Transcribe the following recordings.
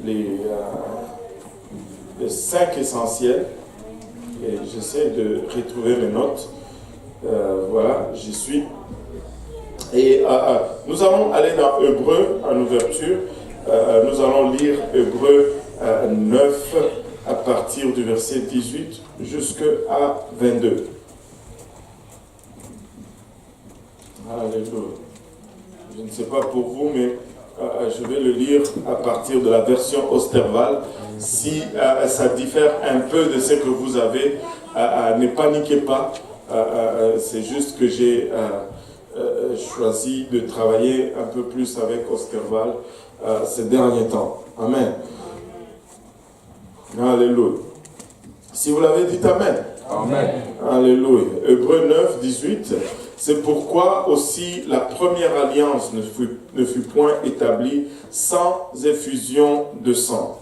les 5 essentiels. Et j'essaie de retrouver mes notes. Voilà, j'y suis. Et nous allons aller dans Hébreux en ouverture. Nous allons lire Hébreux 9 à partir du verset 18 jusqu'à 22. Alléluia. Je ne sais pas pour vous, mais je vais le lire à partir de la version Osterwald. Si ça diffère un peu de ce que vous avez, ne paniquez pas. C'est juste que j'ai choisi de travailler un peu plus avec Osterwald ces derniers temps. Amen. Alléluia. Si vous l'avez dit, Amen. Amen. Alléluia. Hébreux 9, 18. C'est pourquoi aussi la première alliance ne fut point établie sans effusion de sang.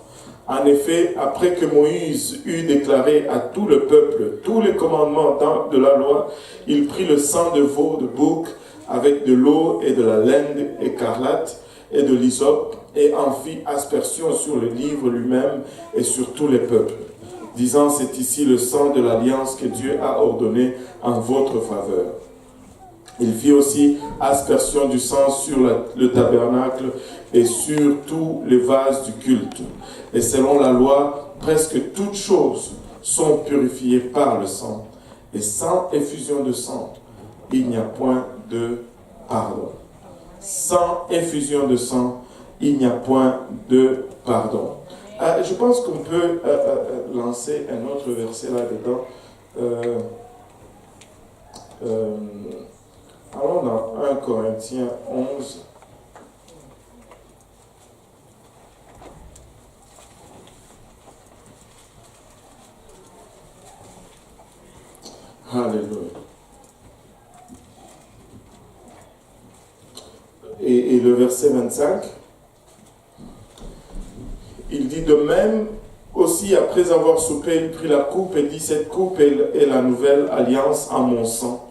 En effet, après que Moïse eut déclaré à tout le peuple tous les commandements de la loi, il prit le sang de veau, de bouc, avec de l'eau et de la laine écarlate et de l'hysope, et en fit aspersion sur le livre lui-même et sur tous les peuples, disant: c'est ici le sang de l'alliance que Dieu a ordonné en votre faveur. Il fit aussi aspersion du sang sur le tabernacle et sur tous les vases du culte. Et selon la loi, presque toutes choses sont purifiées par le sang. Et sans effusion de sang, il n'y a point de pardon. Sans effusion de sang, il n'y a point de pardon. Je pense qu'on peut lancer un autre verset là-dedans. Allons dans 1 Corinthiens 11. Alléluia. Et le verset 25, il dit: de même aussi, après avoir soupé, il prit la coupe et dit: cette coupe est la nouvelle alliance en mon sang.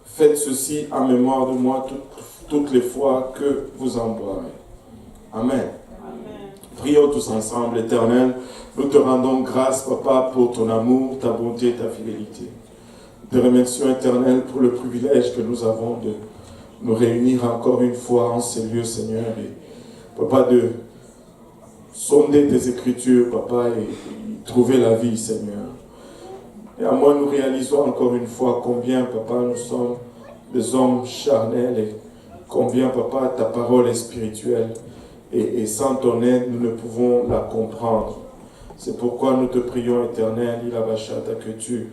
Faites ceci en mémoire de moi toutes les fois que vous en boirez. Amen. Amen. Prions tous ensemble. Éternel, nous te rendons grâce, Papa, pour ton amour, ta bonté, ta fidélité. Nous te remercions, Éternel, pour le privilège que nous avons de nous réunir encore une fois en ces lieux, Seigneur. Et, Papa, de sonder tes Écritures, Papa, et trouver la vie, Seigneur. Et à moi, nous réalisons encore une fois combien, Papa, nous sommes des hommes charnels et combien, Papa, ta parole est spirituelle. Et sans ton aide, nous ne pouvons la comprendre. C'est pourquoi nous te prions, Éternel, Ilabashata, que tu,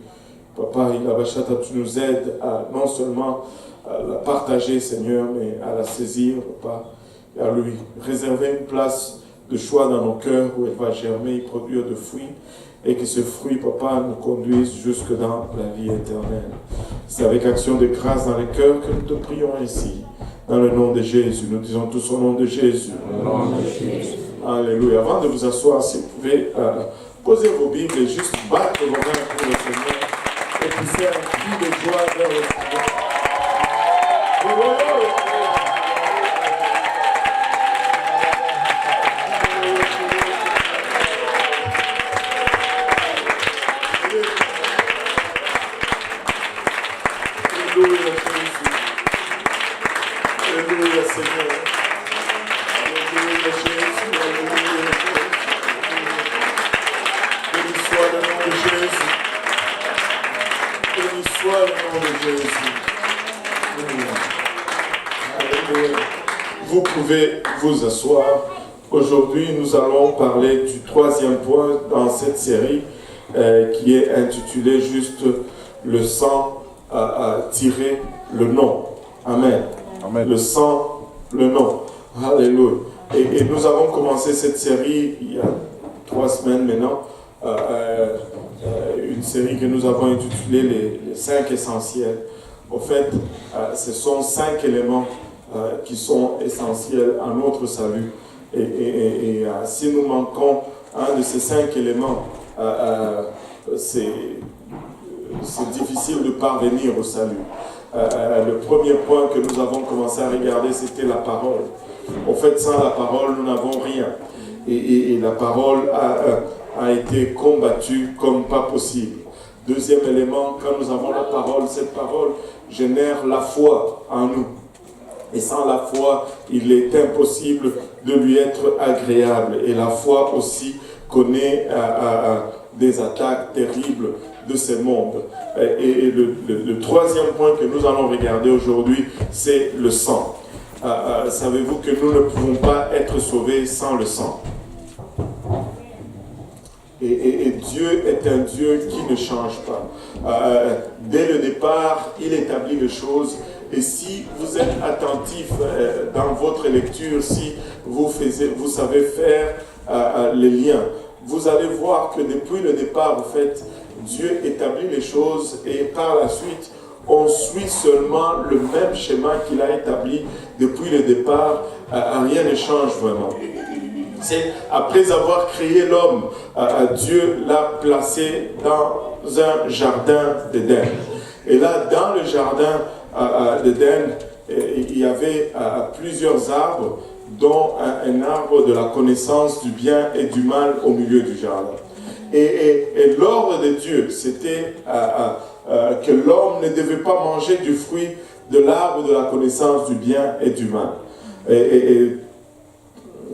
Papa, Ilabashata, tu nous aides à non seulement à la partager, Seigneur, mais à la saisir, Papa, et à lui réserver une place de choix dans nos cœurs où elle va germer et produire de fruits. Et que ce fruit, Papa, nous conduise jusque dans la vie éternelle. C'est avec action de grâce dans les cœurs que nous te prions ici. Dans le nom de Jésus. Nous disons tous au nom de Jésus. Au nom de Jésus. Alléluia. Avant de vous asseoir, si vous pouvez poser vos Bibles et juste battre vos mains pour le Seigneur. Et puis faire un cri de joie vers le Seigneur. Vous pouvez vous asseoir. Aujourd'hui, nous allons parler du troisième point dans cette série qui est intitulée juste le sang tirer le nom. Amen. Amen. Le sang, le nom. Alléluia. Et nous avons commencé cette série il y a 3 semaines maintenant. Une série que nous avons intitulée les 5 essentiels. En fait, ce sont 5 éléments qui sont essentiels à notre salut. Et si nous manquons un de ces 5 éléments, c'est difficile de parvenir au salut. Le premier point que nous avons commencé à regarder, c'était la parole. En fait, sans la parole, nous n'avons rien. et la parole a été combattue comme pas possible. Deuxième élément, quand nous avons la parole, cette parole génère la foi en nous. Et sans la foi, il est impossible de lui être agréable. Et la foi aussi connaît des attaques terribles de ce monde. Et le troisième point que nous allons regarder aujourd'hui, c'est le sang. Savez-vous que nous ne pouvons pas être sauvés sans le sang? Et Dieu est un Dieu qui ne change pas. Dès le départ, il établit les choses. Et si vous êtes attentif dans votre lecture, si vous savez faire les liens, vous allez voir que depuis le départ, en fait, Dieu établit les choses et par la suite, on suit seulement le même schéma qu'il a établi depuis le départ. Rien ne change vraiment. C'est après avoir créé l'homme, Dieu l'a placé dans un jardin d'Éden. Et là, dans le jardin d'Éden, il y avait plusieurs arbres, dont un arbre de la connaissance du bien et du mal au milieu du jardin. Et l'ordre de Dieu, c'était que l'homme ne devait pas manger du fruit de l'arbre de la connaissance du bien et du mal. Et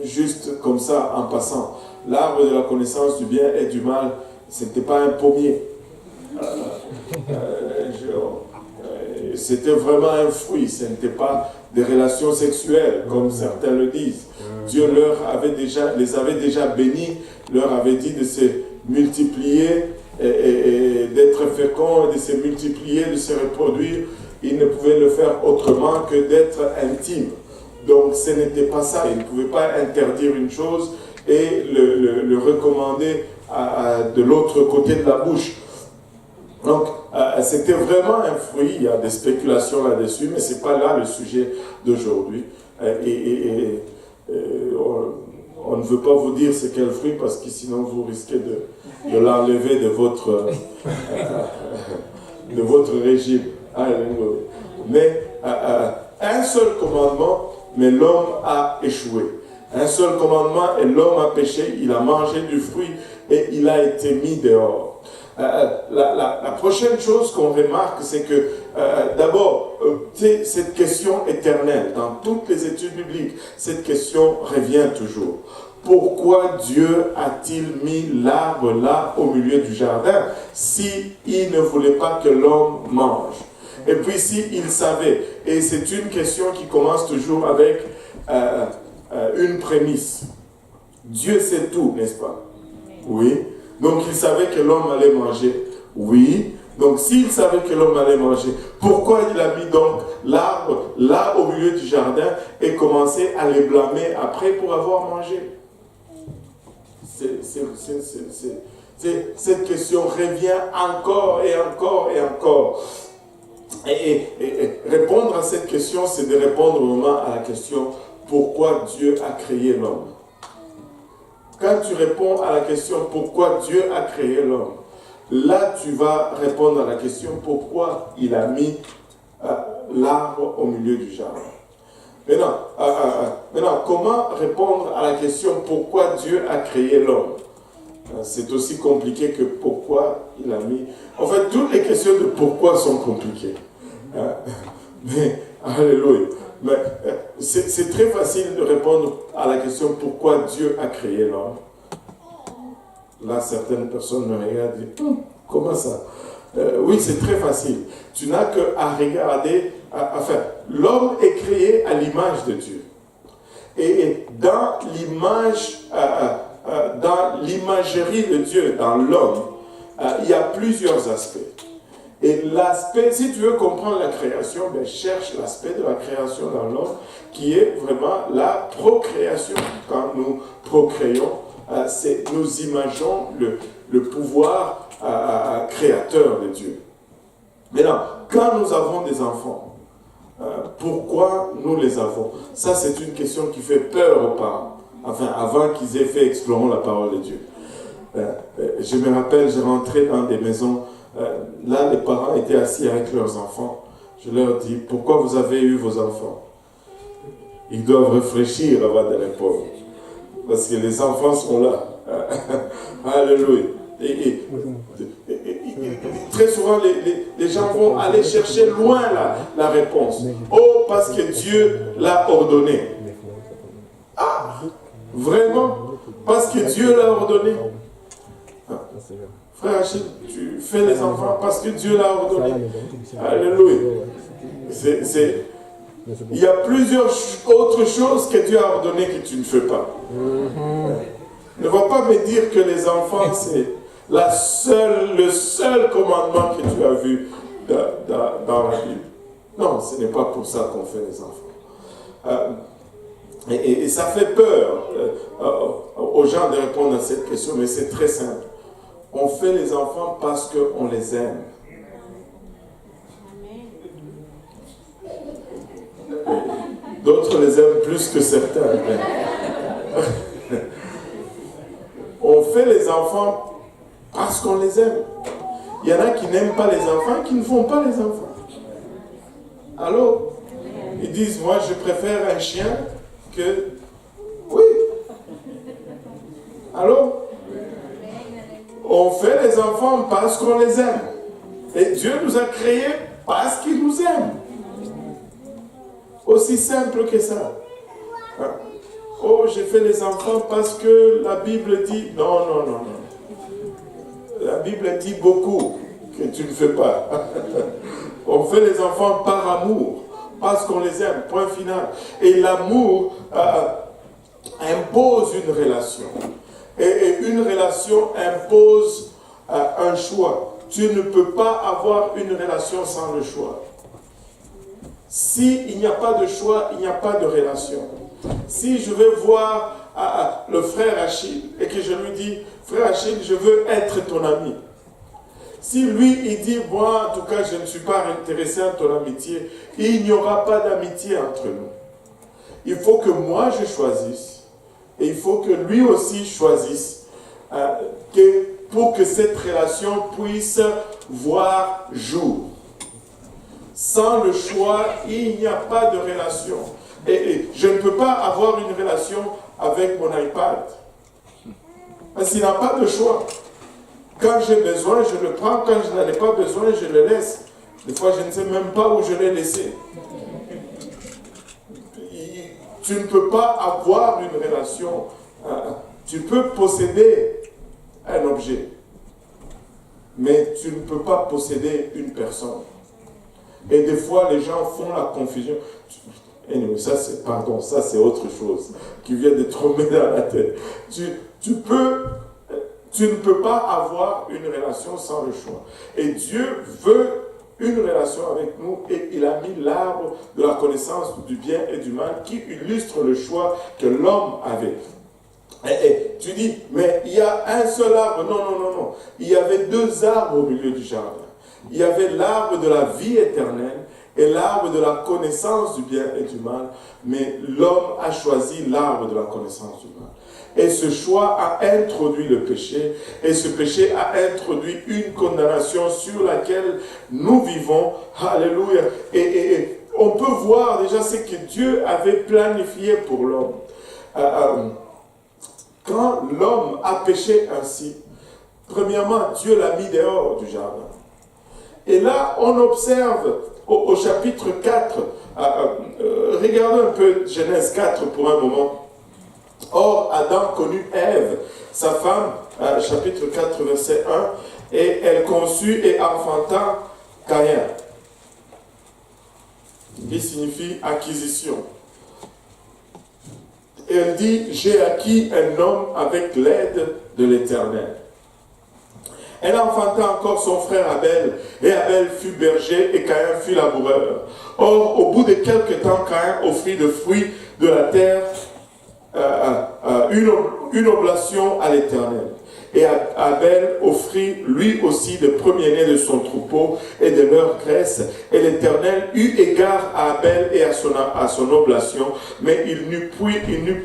juste comme ça, en passant, l'arbre de la connaissance du bien et du mal, ce n'était pas un pommier. C'était vraiment un fruit, ce n'était pas des relations sexuelles, comme certains le disent. Dieu les avait déjà bénis, leur avait dit de se multiplier, et d'être féconds, de se multiplier, de se reproduire. Ils ne pouvaient le faire autrement que d'être intimes. Donc ce n'était pas ça, ils ne pouvaient pas interdire une chose et le recommander de l'autre côté de la bouche. Donc c'était vraiment un fruit, il y a des spéculations là-dessus, mais ce n'est pas là le sujet d'aujourd'hui. On ne veut pas vous dire c'est quel fruit parce que sinon vous risquez de l'enlever de votre régime. Mais un seul commandement, mais l'homme a échoué. Un seul commandement et l'homme a péché, il a mangé du fruit et il a été mis dehors. La prochaine chose qu'on remarque, c'est que d'abord, cette question éternelle, dans toutes les études bibliques, cette question revient toujours. Pourquoi Dieu a-t-il mis l'arbre là au milieu du jardin si il ne voulait pas que l'homme mange? Et puis s'il savait, et c'est une question qui commence toujours avec une prémisse. Dieu sait tout, n'est-ce pas? Oui. Donc il savait que l'homme allait manger. Oui. Donc s'il savait que l'homme allait manger, pourquoi il a mis donc l'arbre là au milieu du jardin et commencé à les blâmer après pour avoir mangé? Cette question revient encore et encore et encore. Et répondre à cette question, c'est de répondre vraiment à la question pourquoi Dieu a créé l'homme. Quand tu réponds à la question pourquoi Dieu a créé l'homme, là tu vas répondre à la question pourquoi il a mis l'arbre au milieu du jardin. Maintenant, comment répondre à la question pourquoi Dieu a créé l'homme? C'est aussi compliqué que pourquoi il a mis... En fait, toutes les questions de pourquoi sont compliquées. Mais, alléluia. Mais c'est très facile de répondre à la question pourquoi Dieu a créé l'homme. Là, certaines personnes me regardent et disent, comment ça? Oui, c'est très facile. Tu n'as qu'à regarder... Enfin, l'homme est créé à l'image de Dieu. Et dans l'image... dans l'imagerie de Dieu, dans l'homme, il y a plusieurs aspects. Et l'aspect, si tu veux comprendre la création, ben cherche l'aspect de la création dans l'homme, qui est vraiment la procréation. Quand nous procréons, nous imaginons le pouvoir créateur de Dieu. Maintenant, quand nous avons des enfants, pourquoi nous les avons? Ça, c'est une question qui fait peur aux parents. Enfin, avant qu'ils aient fait explorer la parole de Dieu. Je me rappelle, je rentrais dans des maisons, là les parents étaient assis avec leurs enfants. Je leur dis, pourquoi vous avez eu vos enfants? Ils doivent réfléchir avant de répondre. Parce que les enfants sont là. Alléluia. Et très souvent, les gens vont aller chercher loin la réponse. Oh, parce que Dieu l'a ordonné. Ah, vraiment? Parce que Dieu l'a ordonné. Ah. Frère Achille, tu fais les enfants parce que Dieu l'a ordonné. Alléluia. Il y a plusieurs autres choses que Dieu a ordonné que tu ne fais pas. Ne va pas me dire que les enfants, c'est le seul commandement que tu as vu dans la Bible. Non, ce n'est pas pour ça qu'on fait les enfants. Et ça fait peur aux gens de répondre à cette question, mais c'est très simple. On fait les enfants parce qu'on les aime. D'autres les aiment plus que certains. On fait les enfants parce qu'on les aime. Il y en a qui n'aiment pas les enfants, qui ne font pas les enfants. Allô? Ils disent, moi je préfère un chien que... Oui. Allô? On fait les enfants parce qu'on les aime. Et Dieu nous a créés parce qu'il nous aime. Aussi simple que ça. Oh, j'ai fait les enfants parce que la Bible dit... Non. La Bible dit beaucoup que tu ne fais pas. On fait les enfants par amour, parce qu'on les aime, point final. Et l'amour impose une relation. Et une relation impose un choix. Tu ne peux pas avoir une relation sans le choix. S'il n'y a pas de choix, il n'y a pas de relation. Si je vais voir le frère Achille et que je lui dis, frère Achille, je veux être ton ami. Si lui, il dit, moi, en tout cas, je ne suis pas intéressé à ton amitié, il n'y aura pas d'amitié entre nous. Il faut que moi, je choisisse. Et il faut que lui aussi choisisse pour que cette relation puisse voir jour. Sans le choix, il n'y a pas de relation. Et je ne peux pas avoir une relation avec mon iPad. Parce qu'il n'a pas de choix. Quand j'ai besoin, je le prends. Quand je n'en ai pas besoin, je le laisse. Des fois, je ne sais même pas où je l'ai laissé. Tu ne peux pas avoir une relation. Tu peux posséder un objet. Mais tu ne peux pas posséder une personne. Et des fois, les gens font la confusion. Anyway, ça c'est autre chose qui vient de tomber dans la tête. Tu ne peux pas avoir une relation sans le choix. Et Dieu veut une relation avec nous et il a mis l'arbre de la connaissance du bien et du mal qui illustre le choix que l'homme avait. Et tu dis, mais il y a un seul arbre. Non. Il y avait deux arbres au milieu du jardin. Il y avait l'arbre de la vie éternelle et l'arbre de la connaissance du bien et du mal. Mais l'homme a choisi l'arbre de la connaissance du mal. Et ce choix a introduit le péché. Et ce péché a introduit une condamnation sur laquelle nous vivons. Alléluia. Et on peut voir déjà ce que Dieu avait planifié pour l'homme. Quand l'homme a péché ainsi, premièrement, Dieu l'a mis dehors du jardin. Et là, on observe au chapitre 4, regardez un peu Genèse 4 pour un moment. Or, Adam connut Ève, sa femme, chapitre 4, verset 1, et elle conçut et enfanta Caïn, qui signifie acquisition. Et elle dit, j'ai acquis un homme avec l'aide de l'Éternel. Elle enfanta encore son frère Abel, et Abel fut berger, et Caïn fut laboureur. Or, au bout de quelque temps, Caïn offrit de fruits de la terre une oblation à l'Éternel. Et Abel offrit lui aussi le premier-né de son troupeau et de leur graisse. Et l'Éternel eut égard à Abel et à son oblation, mais il n'eut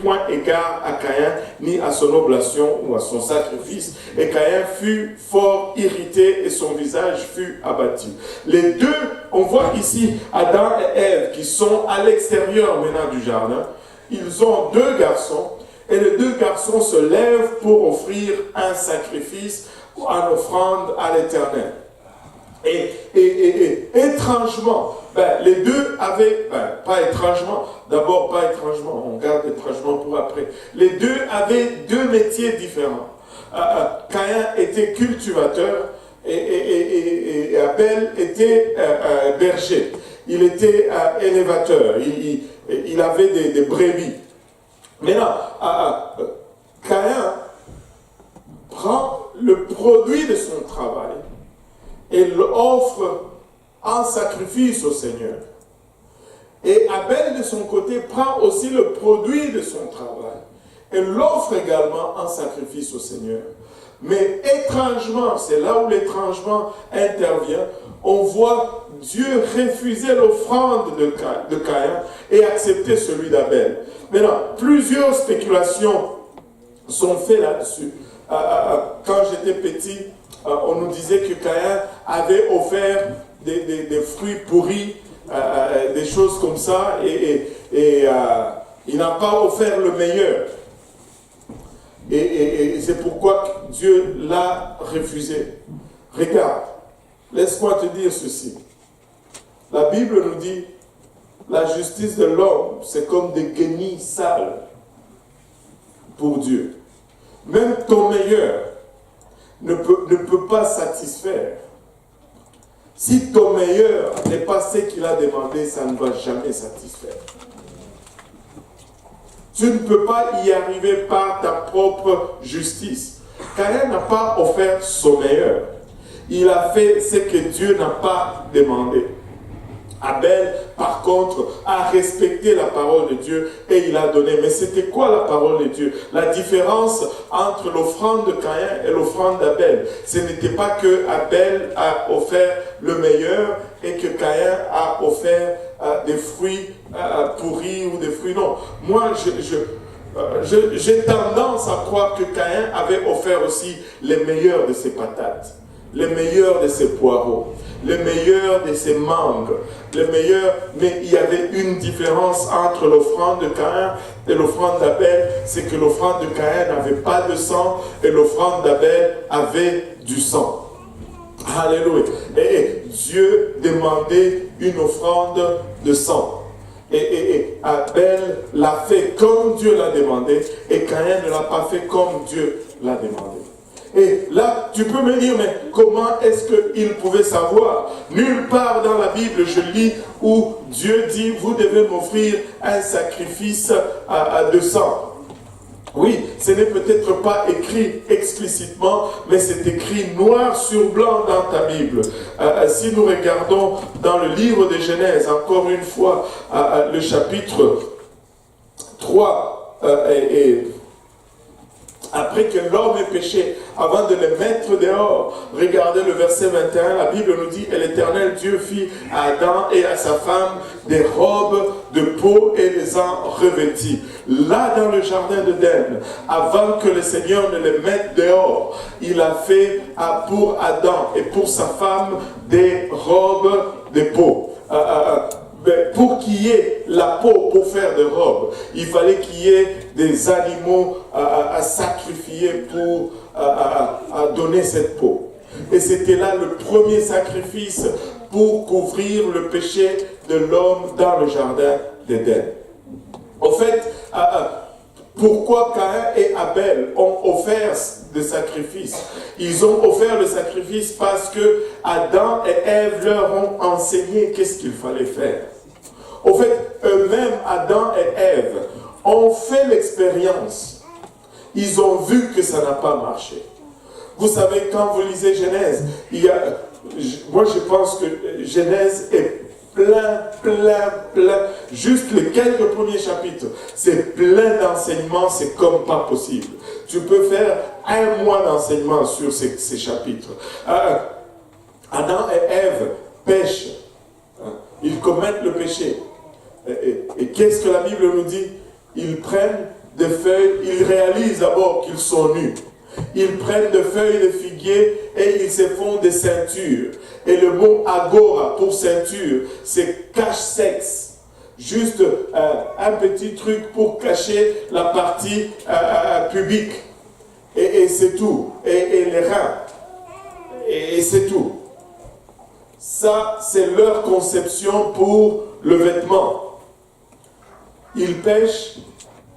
point égard à Caïn, ni à son oblation ou à son sacrifice. Et Caïn fut fort irrité et son visage fut abattu. Les deux, on voit ici Adam et Ève qui sont à l'extérieur maintenant du jardin. Ils ont deux garçons. Et les deux garçons se lèvent pour offrir un sacrifice, en offrande à l'Éternel. Et étrangement, les deux avaient, pas étrangement, d'abord pas étrangement, on garde étrangement pour après. Les deux avaient deux métiers différents. Caïn était cultivateur et Abel était berger. Il était élévateur, il avait des brebis. Maintenant, Caïn prend le produit de son travail et l'offre en sacrifice au Seigneur. Et Abel, de son côté, prend aussi le produit de son travail et l'offre également en sacrifice au Seigneur. Mais étrangement, c'est là où l'étrangement intervient, on voit Dieu refuser l'offrande de Caïn et accepter celui d'Abel. Maintenant, plusieurs spéculations sont faites là-dessus. Quand j'étais petit, on nous disait que Caïn avait offert des fruits pourris, des choses comme ça, et il n'a pas offert le meilleur. Et c'est pourquoi Dieu l'a refusé. Regarde, laisse-moi te dire ceci. La Bible nous dit, la justice de l'homme, c'est comme des guenilles sales pour Dieu. Même ton meilleur ne peut pas satisfaire. Si ton meilleur n'est pas ce qu'il a demandé, ça ne va jamais satisfaire. Tu ne peux pas y arriver par ta propre justice. Caïn n'a pas offert son meilleur. Il a fait ce que Dieu n'a pas demandé. Abel, par contre, a respecté la parole de Dieu et il a donné. Mais c'était quoi la parole de Dieu? La différence entre l'offrande de Caïn et l'offrande d'Abel, ce n'était pas que Abel a offert le meilleur et que Caïn a offert des fruits pourris ou des fruits. Non, moi j'ai tendance à croire que Caïn avait offert aussi les meilleurs de ses patates, les meilleurs de ses poireaux, les meilleurs de ses mangues, les meilleurs, mais il y avait une différence entre l'offrande de Caïn et l'offrande d'Abel, c'est que l'offrande de Caïn n'avait pas de sang et l'offrande d'Abel avait du sang. Alléluia. Et Dieu demandait une offrande de sang. Et Abel l'a fait comme Dieu l'a demandé et Caïn ne l'a pas fait comme Dieu l'a demandé. Et là, tu peux me dire, mais comment est-ce qu'il pouvait savoir? Nulle part dans la Bible, je lis où Dieu dit, vous devez m'offrir un sacrifice de sang. Oui, ce n'est peut-être pas écrit explicitement, mais c'est écrit noir sur blanc dans ta Bible. Si nous regardons dans le livre de Genèse, encore une fois, le chapitre 3, après que l'homme ait péché, avant de les mettre dehors, regardez le verset 21, la Bible nous dit, et l'Éternel Dieu fit à Adam et à sa femme des robes de peau et les en revêtit. Là, dans le jardin d'Éden, avant que le Seigneur ne les mette dehors, il a fait pour Adam et pour sa femme des robes de peau. Pour qu'il y ait la peau pour faire des robes, il fallait qu'il y ait des animaux à sacrifier pour donner cette peau. Et c'était là le premier sacrifice pour couvrir le péché de l'homme dans le jardin d'Éden. En fait, pourquoi Caïn et Abel ont offert des sacrifices? Ils ont offert le sacrifice parce que Adam et Ève leur ont enseigné qu'est-ce qu'il fallait faire. En fait, eux-mêmes, Adam et Ève, ont fait l'expérience. Ils ont vu que ça n'a pas marché. Vous savez, quand vous lisez Genèse, moi je pense que Genèse est plein, juste les quelques premiers chapitres, c'est plein d'enseignements, c'est comme pas possible. Tu peux faire un mois d'enseignement sur ces chapitres. Adam et Ève pêchent, ils commettent le péché. Et qu'est-ce que la Bible nous dit? Ils prennent des feuilles, ils réalisent d'abord qu'ils sont nus. Ils prennent des feuilles de figuier et ils se font des ceintures. Et le mot agora pour ceinture, c'est cache-sexe. juste un petit truc pour cacher la partie pubique. Et c'est tout. Et les reins. Et c'est tout. Ça, c'est leur conception pour le vêtement. Ils pêchent,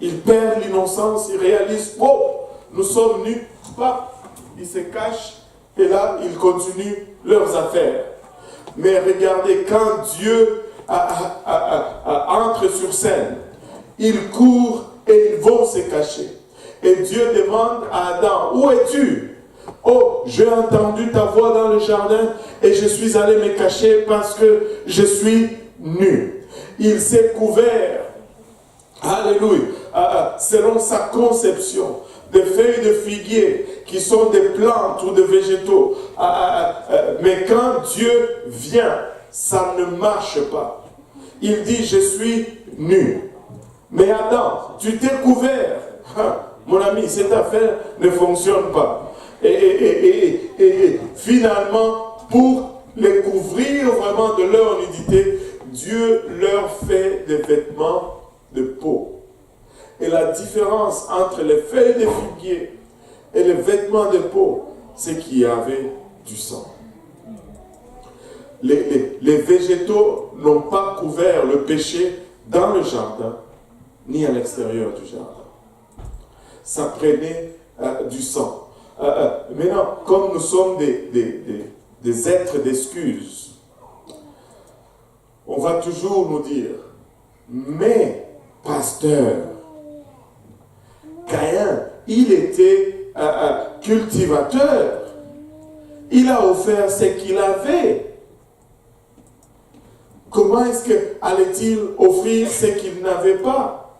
ils perdent l'innocence, ils réalisent, oh, nous sommes nus, paf, ils se cachent, et là, ils continuent leurs affaires. Mais regardez, quand Dieu entre sur scène, ils courent et ils vont se cacher. Et Dieu demande à Adam, où es-tu? Oh, j'ai entendu ta voix dans le jardin et je suis allé me cacher parce que je suis nu. Il s'est couvert, alléluia, selon sa conception, des feuilles de figuier qui sont des plantes ou des végétaux. Mais quand Dieu vient, ça ne marche pas. Il dit, je suis nu. Mais Adam, tu t'es couvert. Mon ami, cette affaire ne fonctionne pas. Et finalement, pour les couvrir vraiment de leur nudité, Dieu leur fait des vêtements de peau. Et la différence entre les feuilles de figuier et les vêtements de peau, c'est qu'il y avait du sang. Les végétaux n'ont pas couvert le péché dans le jardin, ni à l'extérieur du jardin. Ça prenait du sang. Maintenant, comme nous sommes des êtres d'excuses, on va toujours nous dire, mais pasteur, Caïn, il était cultivateur. Il a offert ce qu'il avait. Comment est-ce que allait-il offrir ce qu'il n'avait pas?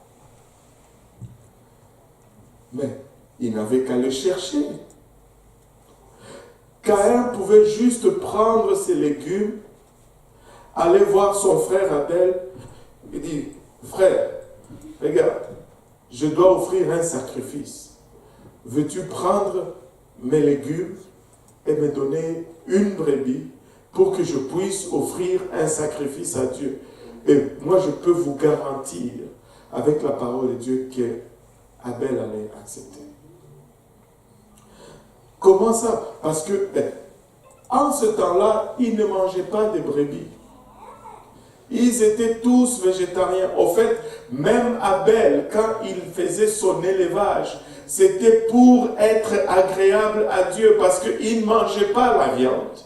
Mais il n'avait qu'à le chercher. Caïn pouvait juste prendre ses légumes, aller voir son frère Abel et dire, frère, regarde, je dois offrir un sacrifice. Veux-tu prendre mes légumes et me donner une brebis pour que je puisse offrir un sacrifice à Dieu? Et moi, je peux vous garantir, avec la parole de Dieu, qu'Abel allait accepter. Comment ça? Parce que, en ce temps-là, ils ne mangeaient pas de brebis. Ils étaient tous végétariens. Au fait, même Abel, quand il faisait son élevage, c'était pour être agréable à Dieu, parce qu'il ne mangeait pas la viande.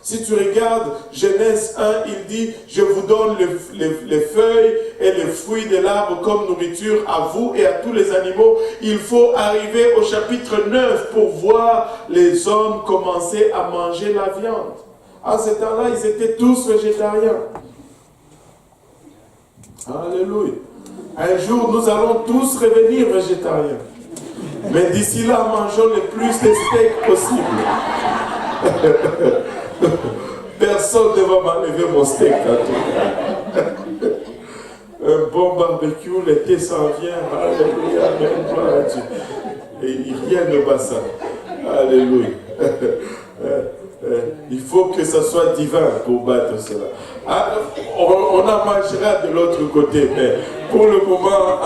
Si tu regardes Genèse 1, il dit, je vous donne les feuilles et les fruits de l'arbre comme nourriture à vous et à tous les animaux. Il faut arriver au chapitre 9 pour voir les hommes commencer à manger la viande. À ce temps-là, ils étaient tous végétariens. Alléluia. Un jour, nous allons tous revenir végétariens. Mais d'ici là, mangeons le plus de steak possible. Personne ne va m'enlever mon steak. Un bon barbecue, l'été s'en vient. Alléluia. Amen. Gloire à Dieu. Et rien ne bat ça. Alléluia. Il faut que ça soit divin pour battre cela. On en mangera de l'autre côté, mais pour le moment,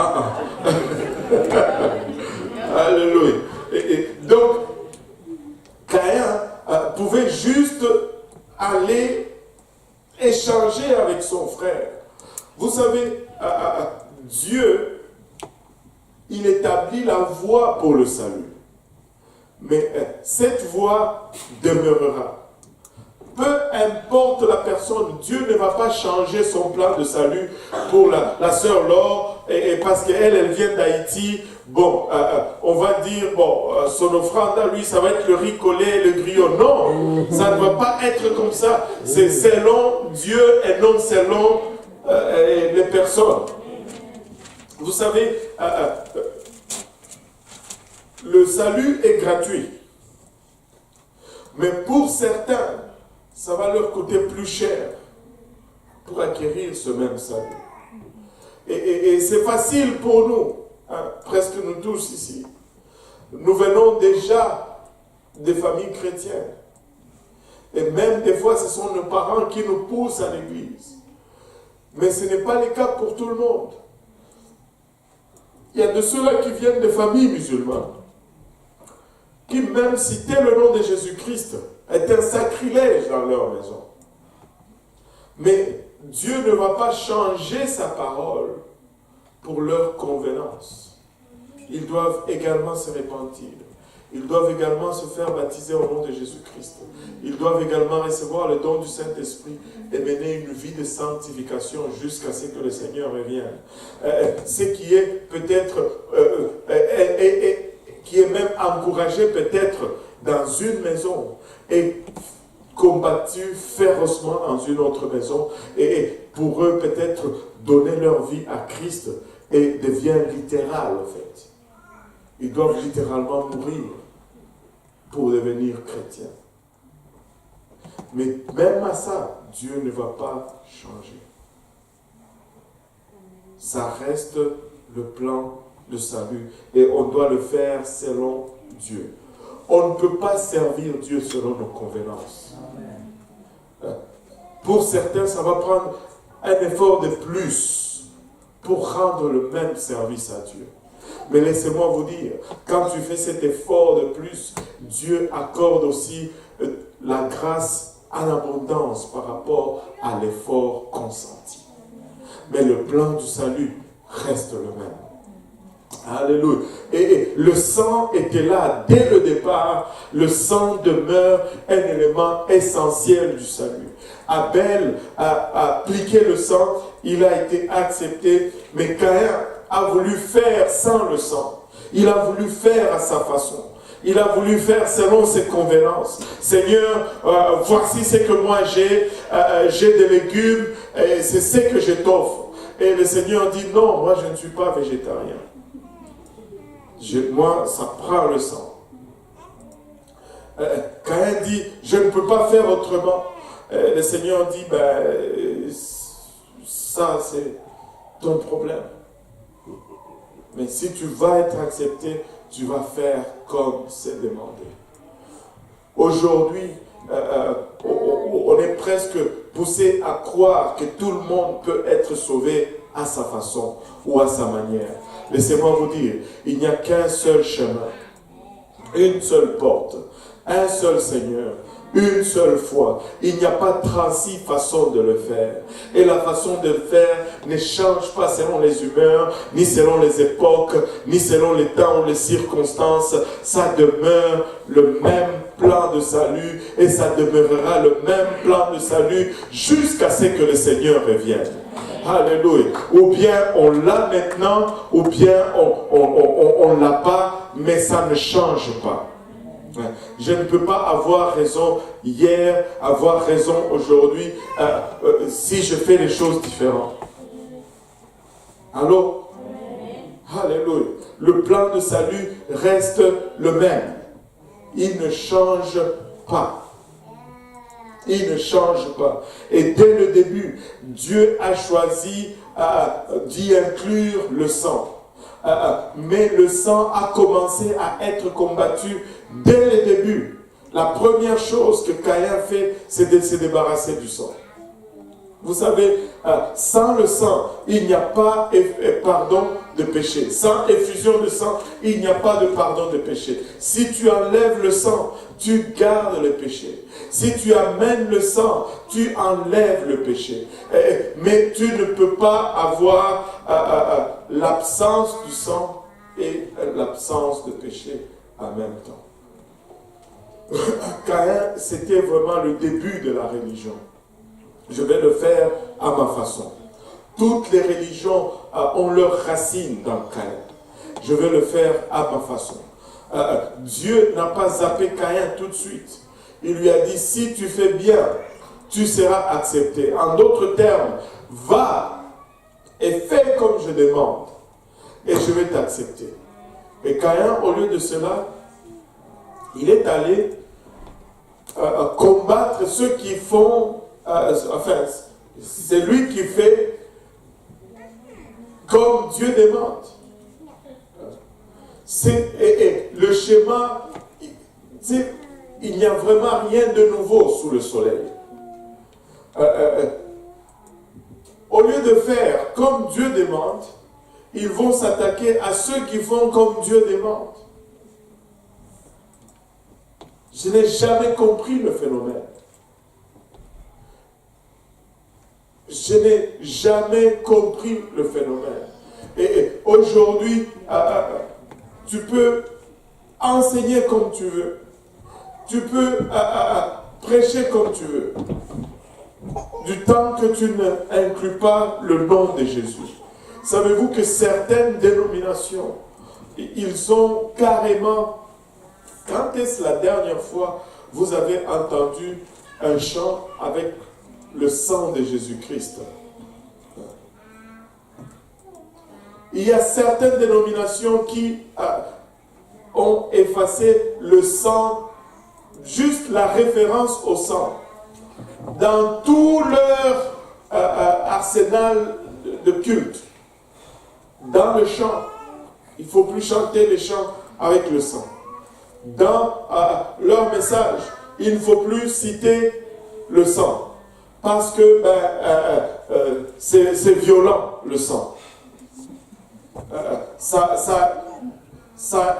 Alléluia. Donc, Caïn pouvait juste aller échanger avec son frère. Vous savez, Dieu, il établit la voie pour le salut. Mais cette voie demeurera. Peu importe la personne, Dieu ne va pas changer son plan de salut pour la sœur Laure, et parce qu'elle vient d'Haïti. Bon, on va dire, bon, son offrande à lui, ça va être le riz collé, le griot. Non, ça ne va pas être comme ça. C'est selon Dieu et non selon les personnes. Vous savez, le salut est gratuit. Mais pour certains, ça va leur coûter plus cher pour acquérir ce même salut. Et c'est facile pour nous, hein, presque nous tous ici. Nous venons déjà des familles Mais ce n'est pas le cas pour tout le monde. Il y a de ceux-là qui viennent de familles musulmanes, qui même citer le nom de Jésus-Christ est un sacrilège dans leur maison. Mais Dieu ne va pas changer sa parole pour leur convenance. Ils doivent également se repentir. Ils doivent également se faire baptiser au nom de Jésus-Christ. Ils doivent également recevoir le don du Saint-Esprit et mener une vie de sanctification jusqu'à ce que le Seigneur revienne. Ce qui est peut-être, qui est même encouragé peut-être dans une maison et combattu férocement dans une autre maison, et pour eux peut-être donner leur vie à Christ et devient littéral en fait. Ils doivent littéralement mourir pour devenir chrétiens. Mais même à ça, Dieu ne va pas changer. Ça reste le plan de salut et on doit le faire selon Dieu. On ne peut pas servir Dieu selon nos convenances. Pour certains, ça va prendre un effort de plus pour rendre le même service à Dieu. Mais laissez-moi vous dire, quand tu fais cet effort de plus, Dieu accorde aussi la grâce en abondance par rapport à l'effort consenti. Mais le plan du salut reste le même. Alléluia. Et le sang était là dès le départ. Le sang demeure un élément essentiel du salut. Abel a appliqué le sang, il a été accepté, mais Caïn a voulu faire sans le sang. Il a voulu faire à sa façon. Il a voulu faire selon ses convenances. Seigneur, voici ce que moi j'ai des légumes, et c'est ce que je t'offre. Et le Seigneur dit, non, moi je ne suis pas végétarien. Moi, ça prend le sang. Caïn dit, je ne peux pas faire autrement. Le Seigneur dit, ça c'est ton problème. Mais si tu vas être accepté, tu vas faire comme c'est demandé. Aujourd'hui, on est presque poussé à croire que tout le monde peut être sauvé à sa façon ou à sa manière. Laissez-moi vous dire, il n'y a qu'un seul chemin, une seule porte, un seul Seigneur, une seule foi. Il n'y a pas 36 façons de le faire. Et la façon de le faire ne change pas selon les humeurs, ni selon les époques, ni selon les temps ou les circonstances. Ça demeure le même plan de salut et ça demeurera le même plan de salut jusqu'à ce que le Seigneur revienne. Alléluia. Ou bien on l'a maintenant, ou bien on ne l'a pas, mais ça ne change pas. Je ne peux pas avoir raison hier, avoir raison aujourd'hui, si je fais les choses différentes. Allô? Alléluia. Le plan de salut reste le même. Il ne change pas. Il ne change pas. Et dès le début, Dieu a choisi d'y inclure le sang. Mais le sang a commencé à être combattu dès le début. La première chose que Caïn fait, c'est de se débarrasser du sang. Vous savez, sans le sang, il n'y a pas pardon de péché. Sans effusion de sang, il n'y a pas de pardon de péché. Si tu enlèves le sang, tu gardes le péché. Si tu amènes le sang, tu enlèves le péché. Mais tu ne peux pas avoir l'absence du sang et l'absence de péché en même temps. Caïn, c'était vraiment le début de la religion. Je vais le faire à ma façon. Toutes les religions ont leurs racines dans Caïn. Je vais le faire à ma façon. Dieu n'a pas zappé Caïn tout de suite. Il lui a dit, si tu fais bien, tu seras accepté. En d'autres termes, va et fais comme je demande et je vais t'accepter. Et Caïn, au lieu de cela, il est allé combattre ceux qui font, c'est lui qui fait comme Dieu demande. Et le schéma, il n'y a vraiment rien de nouveau sous le soleil. au lieu de faire comme Dieu demande, ils vont s'attaquer à ceux qui font comme Dieu demande. Je n'ai jamais compris le phénomène. Je n'ai jamais compris le phénomène. Et aujourd'hui, tu peux enseigner comme tu veux. Tu peux prêcher comme tu veux. Du temps que tu n'inclus pas le nom de Jésus. Savez-vous que certaines dénominations, ils ont carrément... Quand est-ce la dernière fois vous avez entendu un chant avec le sang de Jésus-Christ? Il y a certaines dénominations qui ont effacé le sang, juste la référence au sang, dans tout leur arsenal de culte. Dans le chant, il ne faut plus chanter les chants avec le sang. Dans leur message, il ne faut plus citer le sang. Parce que c'est violent, le sang. Ça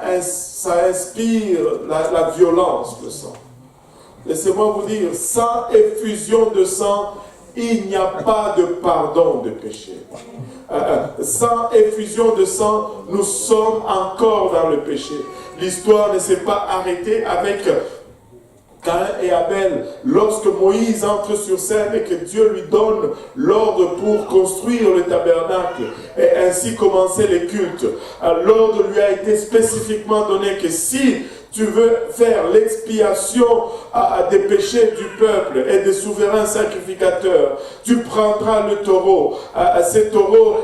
inspire la violence, le sang. Laissez-moi vous dire, sans effusion de sang, il n'y a pas de pardon de péché. Sans effusion de sang, nous sommes encore dans le péché. L'histoire ne s'est pas arrêtée avec Caïn et Abel. Lorsque Moïse entre sur scène et que Dieu lui donne l'ordre pour construire le tabernacle et ainsi commencer les cultes, l'ordre lui a été spécifiquement donné que si tu veux faire l'expiation des péchés du peuple et des souverains sacrificateurs, tu prendras le taureau. Ce taureau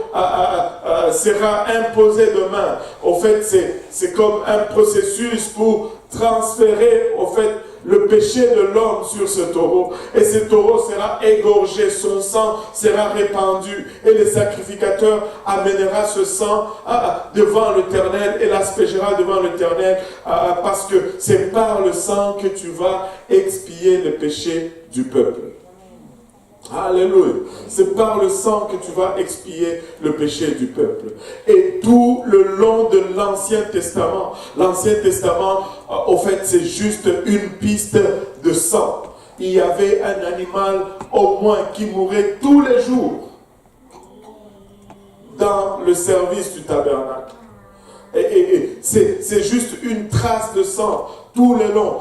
sera imposé demain. Au fait, c'est comme un processus pour transférer, au fait, le péché de l'homme sur ce taureau. Et ce taureau sera égorgé, son sang sera répandu. Et le sacrificateur amènera ce sang devant l'Éternel et l'aspergera devant l'Éternel parce que c'est par le sang que tu vas expier le péché du peuple. Alléluia. C'est par le sang que tu vas expier le péché du peuple. Et tout le long de l'Ancien Testament, au fait, c'est juste une piste de sang. Il y avait un animal au moins qui mourait tous les jours dans le service du tabernacle. Et c'est juste une trace de sang tout le long.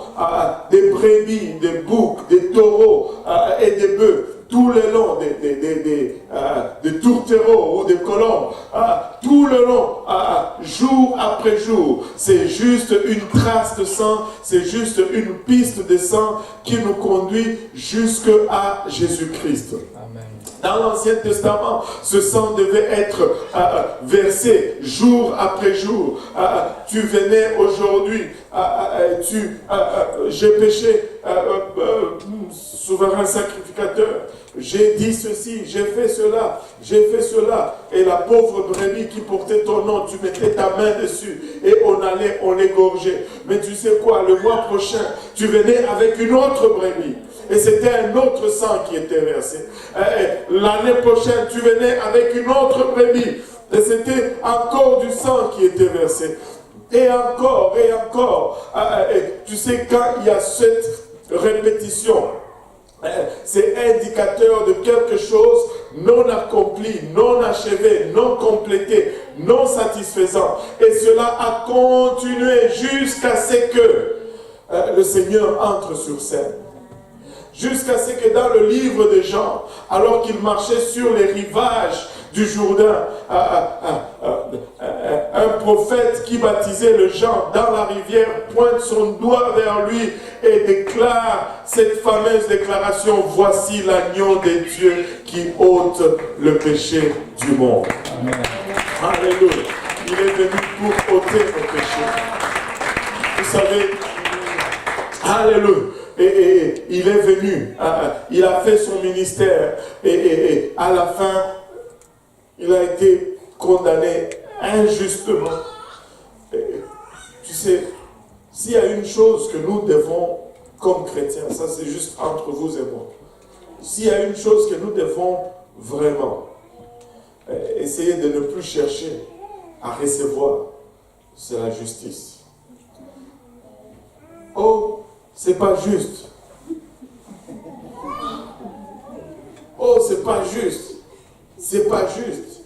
Des brebis, des boucs, des taureaux et des bœufs. Tout le long des tourtereaux ou des colombes, tout le long, jour après jour, c'est juste une trace de sang, c'est juste une piste de sang qui nous conduit jusqu'à Jésus-Christ. Dans l'Ancien Testament, ce sang devait être versé jour après jour. Tu venais aujourd'hui, j'ai péché, souverain sacrificateur. J'ai dit ceci, j'ai fait cela, et la pauvre brebis qui portait ton nom, tu mettais ta main dessus, et on l'égorgeait. Mais tu sais quoi, le mois prochain, tu venais avec une autre brebis, et c'était un autre sang qui était versé. L'année prochaine, tu venais avec une autre brebis, et c'était encore du sang qui était versé. Et encore, et encore. Tu sais, quand il y a cette répétition, c'est indicateur de quelque chose non accompli, non achevé, non complété, non satisfaisant. Et cela a continué jusqu'à ce que le Seigneur entre sur scène. Jusqu'à ce que dans le livre de Jean, alors qu'il marchait sur les rivages du Jourdain, un prophète qui baptisait le Jean dans la rivière pointe son doigt vers lui et déclare cette fameuse déclaration: voici l'agneau de Dieu qui ôte le péché du monde. Amen. Alléluia. Il est venu pour ôter nos péchés. Vous savez, alléluia. Et il est venu, il a fait son ministère et à la fin, il a été condamné injustement. Et, tu sais, s'il y a une chose que nous devons, comme chrétiens, ça c'est juste entre vous et moi, s'il y a une chose que nous devons vraiment, essayez de ne plus chercher à recevoir. C'est la justice. Oh, c'est pas juste. Oh, c'est pas juste. C'est pas juste.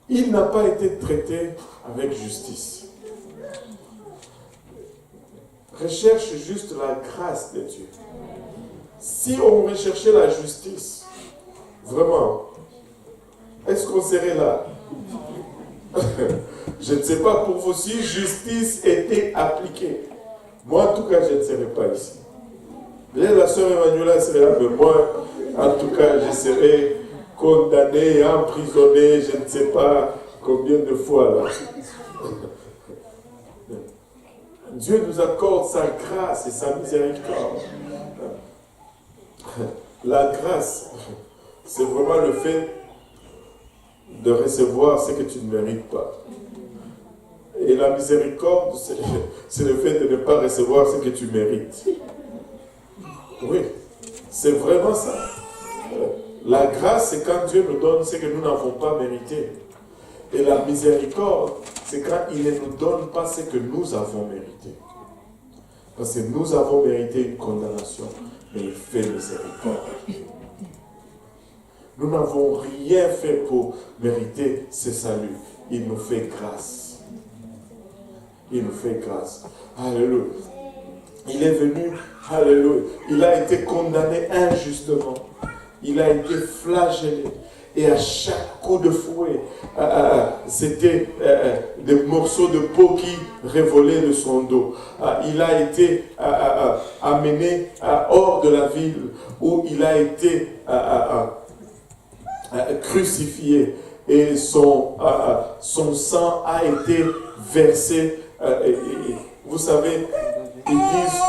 Il n'a pas été traité avec justice. Recherche juste la grâce de Dieu. Si on recherchait la justice, vraiment, est-ce qu'on serait là? Je ne sais pas pour vous si justice était appliquée. Moi, en tout cas, je ne serais pas ici. Bien, la sœur Emmanuela serait là, mais moi, en tout cas, je serais condamné, emprisonné, je ne sais pas combien de fois là. Dieu nous accorde sa grâce et sa miséricorde. La grâce, c'est vraiment le fait de recevoir ce que tu ne mérites pas. Et la miséricorde, c'est le fait de ne pas recevoir ce que tu mérites. Oui, c'est vraiment ça. La grâce, c'est quand Dieu nous donne ce que nous n'avons pas mérité. Et la miséricorde, c'est quand il ne nous donne pas ce que nous avons mérité. Parce que nous avons mérité une condamnation, mais il fait miséricorde. Nous n'avons rien fait pour mériter ce salut. Il nous fait grâce. Il nous fait grâce. Alléluia. Il est venu, alléluia. Il a été condamné injustement. Il a été flagellé. Et à chaque coup de fouet, c'était des morceaux de peau qui revolaient de son dos. Il a été amené hors de la ville où il a été crucifié. Et son sang a été versé. Vous savez, ils disent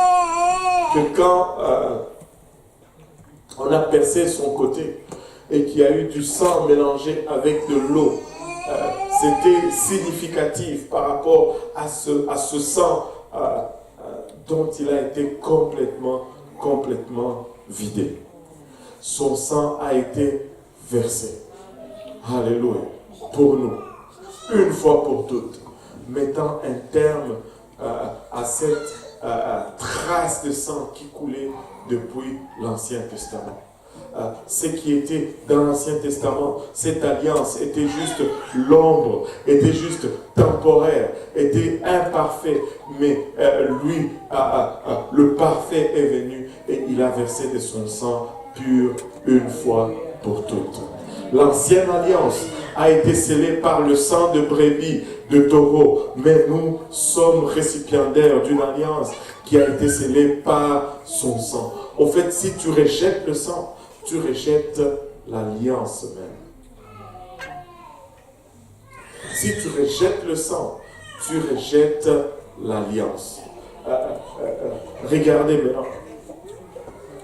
que quand on a percé son côté, et qu'il y a eu du sang mélangé avec de l'eau. C'était significatif par rapport à ce sang dont il a été complètement vidé. Son sang a été versé. Alléluia. Pour nous. Une fois pour toutes. Mettant un terme à cette trace de sang qui coulait depuis l'Ancien Testament. Ce qui était dans l'Ancien Testament, cette alliance était juste l'ombre, était juste temporaire, était imparfait, mais lui, le parfait est venu et il a versé de son sang pur une fois pour toutes. L'ancienne alliance a été scellée par le sang de brebis, de taureau, mais nous sommes récipiendaires d'une alliance qui a été scellée par son sang. En fait, si tu rejettes le sang, tu rejettes l'alliance même. Si tu rejettes le sang, tu rejettes l'alliance. Regardez maintenant.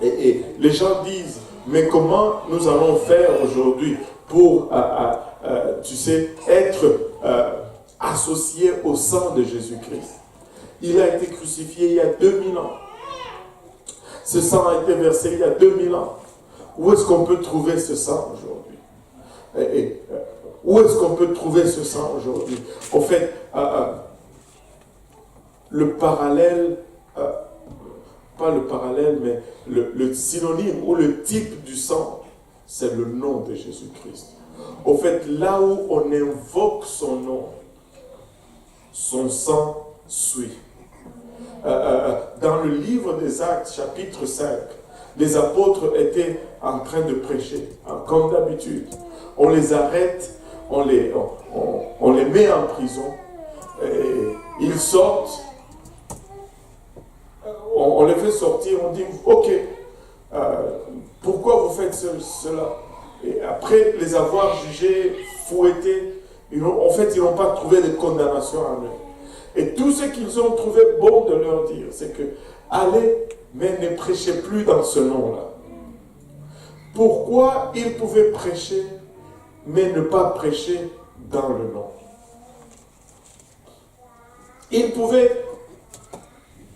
Et les gens disent, mais comment nous allons faire aujourd'hui pour, tu sais, être associés au sang de Jésus-Christ? Il a été crucifié il y a 2000 ans. Ce sang a été versé il y a 2000 ans. Où est-ce qu'on peut trouver ce sang aujourd'hui? Où est-ce qu'on peut trouver ce sang aujourd'hui? En fait, le parallèle, pas le parallèle, mais le synonyme ou le type du sang, c'est le nom de Jésus-Christ. En fait, là où on invoque son nom, son sang suit. Dans le livre des Actes, chapitre 5, les apôtres étaient en train de prêcher, comme d'habitude. On les arrête, on les met en prison, et ils sortent, on les fait sortir, on dit, ok, pourquoi vous faites cela? Et après les avoir jugés, fouettés, en fait, ils n'ont pas trouvé de condamnation en eux. Et tout ce qu'ils ont trouvé bon de leur dire, c'est que, allez, mais ne prêchez plus dans ce nom-là. Pourquoi ils pouvaient prêcher, mais ne pas prêcher dans le nom? Ils pouvaient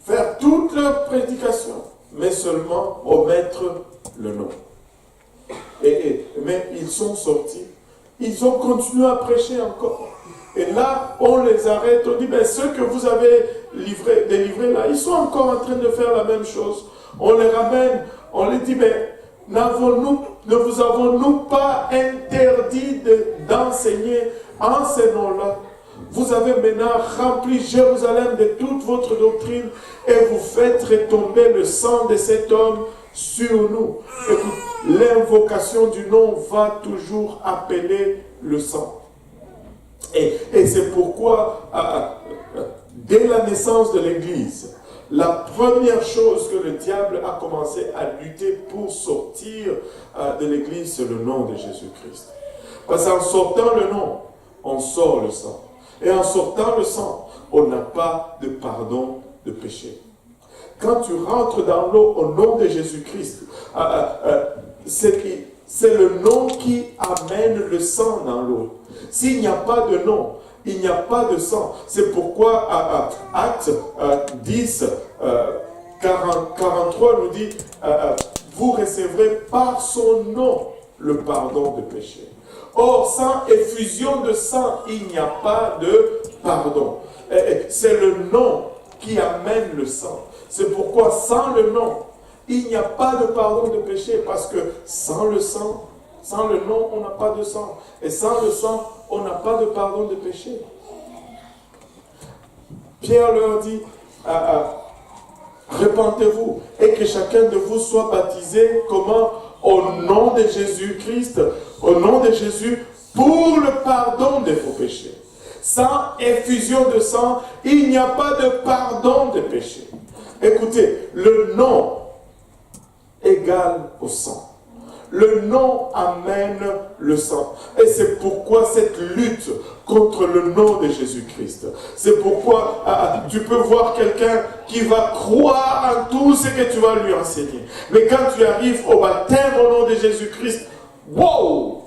faire toute leur prédication, mais seulement omettre le nom. Mais ils sont sortis. Ils ont continué à prêcher encore. Et là, on les arrête. On dit, ben, ceux que vous avez délivrés là, ils sont encore en train de faire la même chose. On les ramène. On les dit, mais ne vous avons-nous pas interdit d'enseigner en ces noms-là? Vous avez maintenant rempli Jérusalem de toute votre doctrine et vous faites retomber le sang de cet homme sur nous. Écoute, l'invocation du nom va toujours appeler le sang. Et c'est pourquoi, dès la naissance de l'Église, la première chose que le diable a commencé à lutter pour sortir de l'Église, c'est le nom de Jésus-Christ. Parce qu'en sortant le nom, on sort le sang. Et en sortant le sang, on n'a pas de pardon de péché. Quand tu rentres dans l'eau au nom de Jésus-Christ, c'est le nom qui amène le sang dans l'eau. S'il n'y a pas de nom, il n'y a pas de sang. C'est pourquoi Actes 10, 43 nous dit, vous recevrez par son nom le pardon de péché. Or, sans effusion de sang, il n'y a pas de pardon. C'est le nom qui amène le sang. C'est pourquoi sans le nom, il n'y a pas de pardon de péché. Parce que sans le sang, sans le nom, on n'a pas de sang. Et sans le sang, on n'a pas de pardon de péché. Pierre leur dit, repentez-vous et que chacun de vous soit baptisé, comment? Au nom de Jésus-Christ, au nom de Jésus, pour le pardon de vos péchés. Sans effusion de sang, il n'y a pas de pardon de péché. Écoutez, le nom égale au sang. Le nom amène le sang. Et c'est pourquoi cette lutte contre le nom de Jésus-Christ. C'est pourquoi tu peux voir quelqu'un qui va croire en tout ce que tu vas lui enseigner. Mais quand tu arrives au baptême au nom de Jésus-Christ, wow!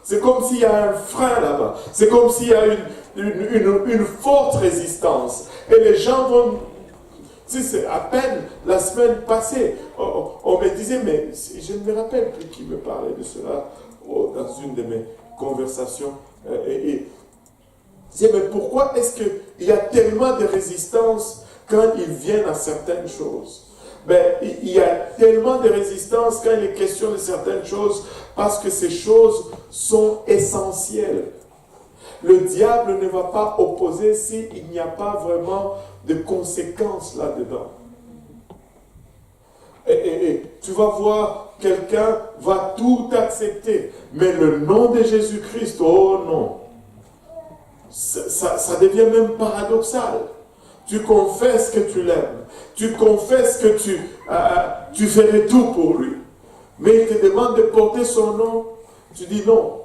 C'est comme s'il y a un frein là-bas. C'est comme s'il y a une forte résistance. Et les gens vont... Si c'est à peine la semaine passée, on me disait, mais je ne me rappelle plus qui me parlait de cela dans une de mes conversations. Et je disais, mais pourquoi est-ce qu'il y a tellement de résistance quand ils viennent à certaines choses? Ben, il y a tellement de résistance quand il est question de certaines choses, parce que ces choses sont essentielles. Le diable ne va pas opposer s'il n'y a pas vraiment de conséquences là-dedans. Et tu vas voir, quelqu'un va tout accepter. Mais le nom de Jésus-Christ, oh non. Ça devient même paradoxal. Tu confesses que tu l'aimes. Tu confesses que tu ferais tout pour lui. Mais il te demande de porter son nom. Tu dis non.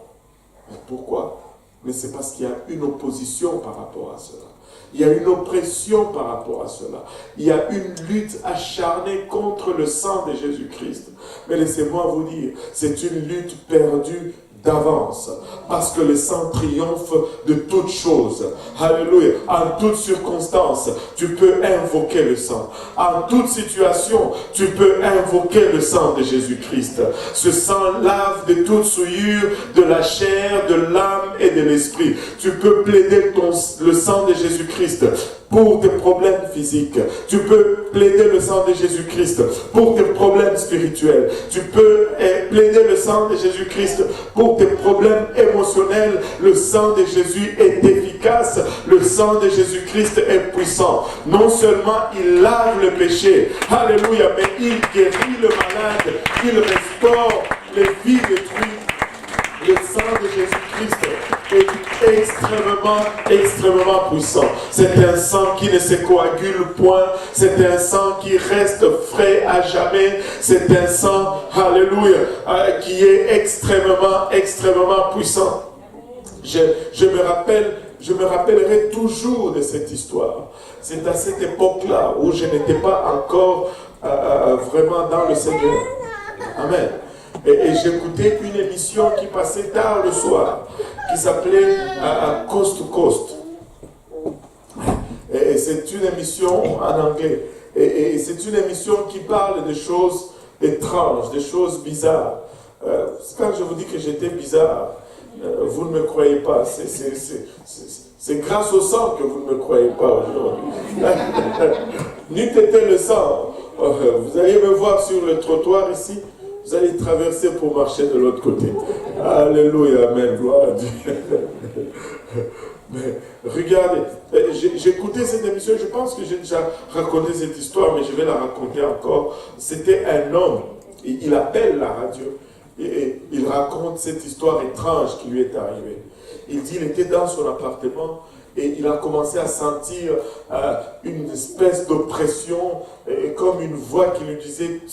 Mais pourquoi? Mais c'est parce qu'il y a une opposition par rapport à cela. Il y a une oppression par rapport à cela. Il y a une lutte acharnée contre le sang de Jésus-Christ. Mais laissez-moi vous dire, c'est une lutte perdue d'avance. Parce que le sang triomphe de toutes choses. Alléluia. En toutes circonstances, tu peux invoquer le sang. En toute situation, tu peux invoquer le sang de Jésus-Christ. Ce sang lave de toute souillure de la chair, de l'âme et de l'esprit. Tu peux plaider le sang de Jésus-Christ pour tes problèmes physiques. Tu peux plaider le sang de Jésus-Christ pour tes problèmes spirituels. Tu peux plaider le sang de Jésus-Christ pour tes problèmes émotionnels. Le sang de Jésus est efficace. Le sang de Jésus-Christ est puissant. Non seulement il lave le péché, alléluia, mais il guérit le malade. Il restaure les vies détruites. Le sang de Jésus-Christ est extrêmement puissant. C'est un sang qui ne se coagule point. C'est un sang qui reste frais à jamais. C'est un sang, alléluia, qui est extrêmement puissant. Je me rappellerai toujours de cette histoire. C'est à cette époque-là où je n'étais pas encore vraiment dans le Seigneur. Amen. Et j'écoutais une émission qui passait tard le soir, qui s'appelait Coast to Coast. Et c'est une émission en anglais. Et c'est une émission qui parle de choses étranges, des choses bizarres. quand je vous dis que j'étais bizarre, vous ne me croyez pas. C'est grâce au sang que vous ne me croyez pas aujourd'hui. N'eût été le sang. Vous allez me voir sur le trottoir ici. Vous allez traverser pour marcher de l'autre côté. Alléluia, amen, gloire à Dieu. Mais regardez, j'écoutais cette émission, je pense que j'ai déjà raconté cette histoire, mais je vais la raconter encore. C'était un homme, il appelle la radio, et il raconte cette histoire étrange qui lui est arrivée. Il dit qu'il était dans son appartement, et il a commencé à sentir une espèce d'oppression, comme une voix qui lui disait «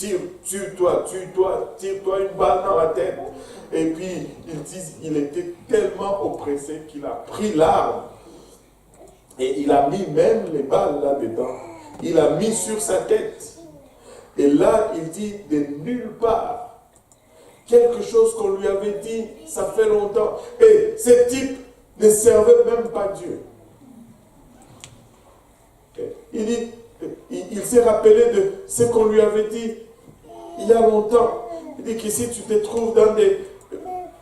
Tue-toi, tire-toi une balle dans la tête ». Et puis, ils disent qu'il était tellement oppressé qu'il a pris l'arme et il a mis même les balles là-dedans. Il a mis sur sa tête. Et là, il dit de nulle part, quelque chose qu'on lui avait dit, ça fait longtemps. Et ce type ne servait même pas Dieu. Il dit, il s'est rappelé de ce qu'on lui avait dit il y a longtemps. Il dit que si tu te trouves dans des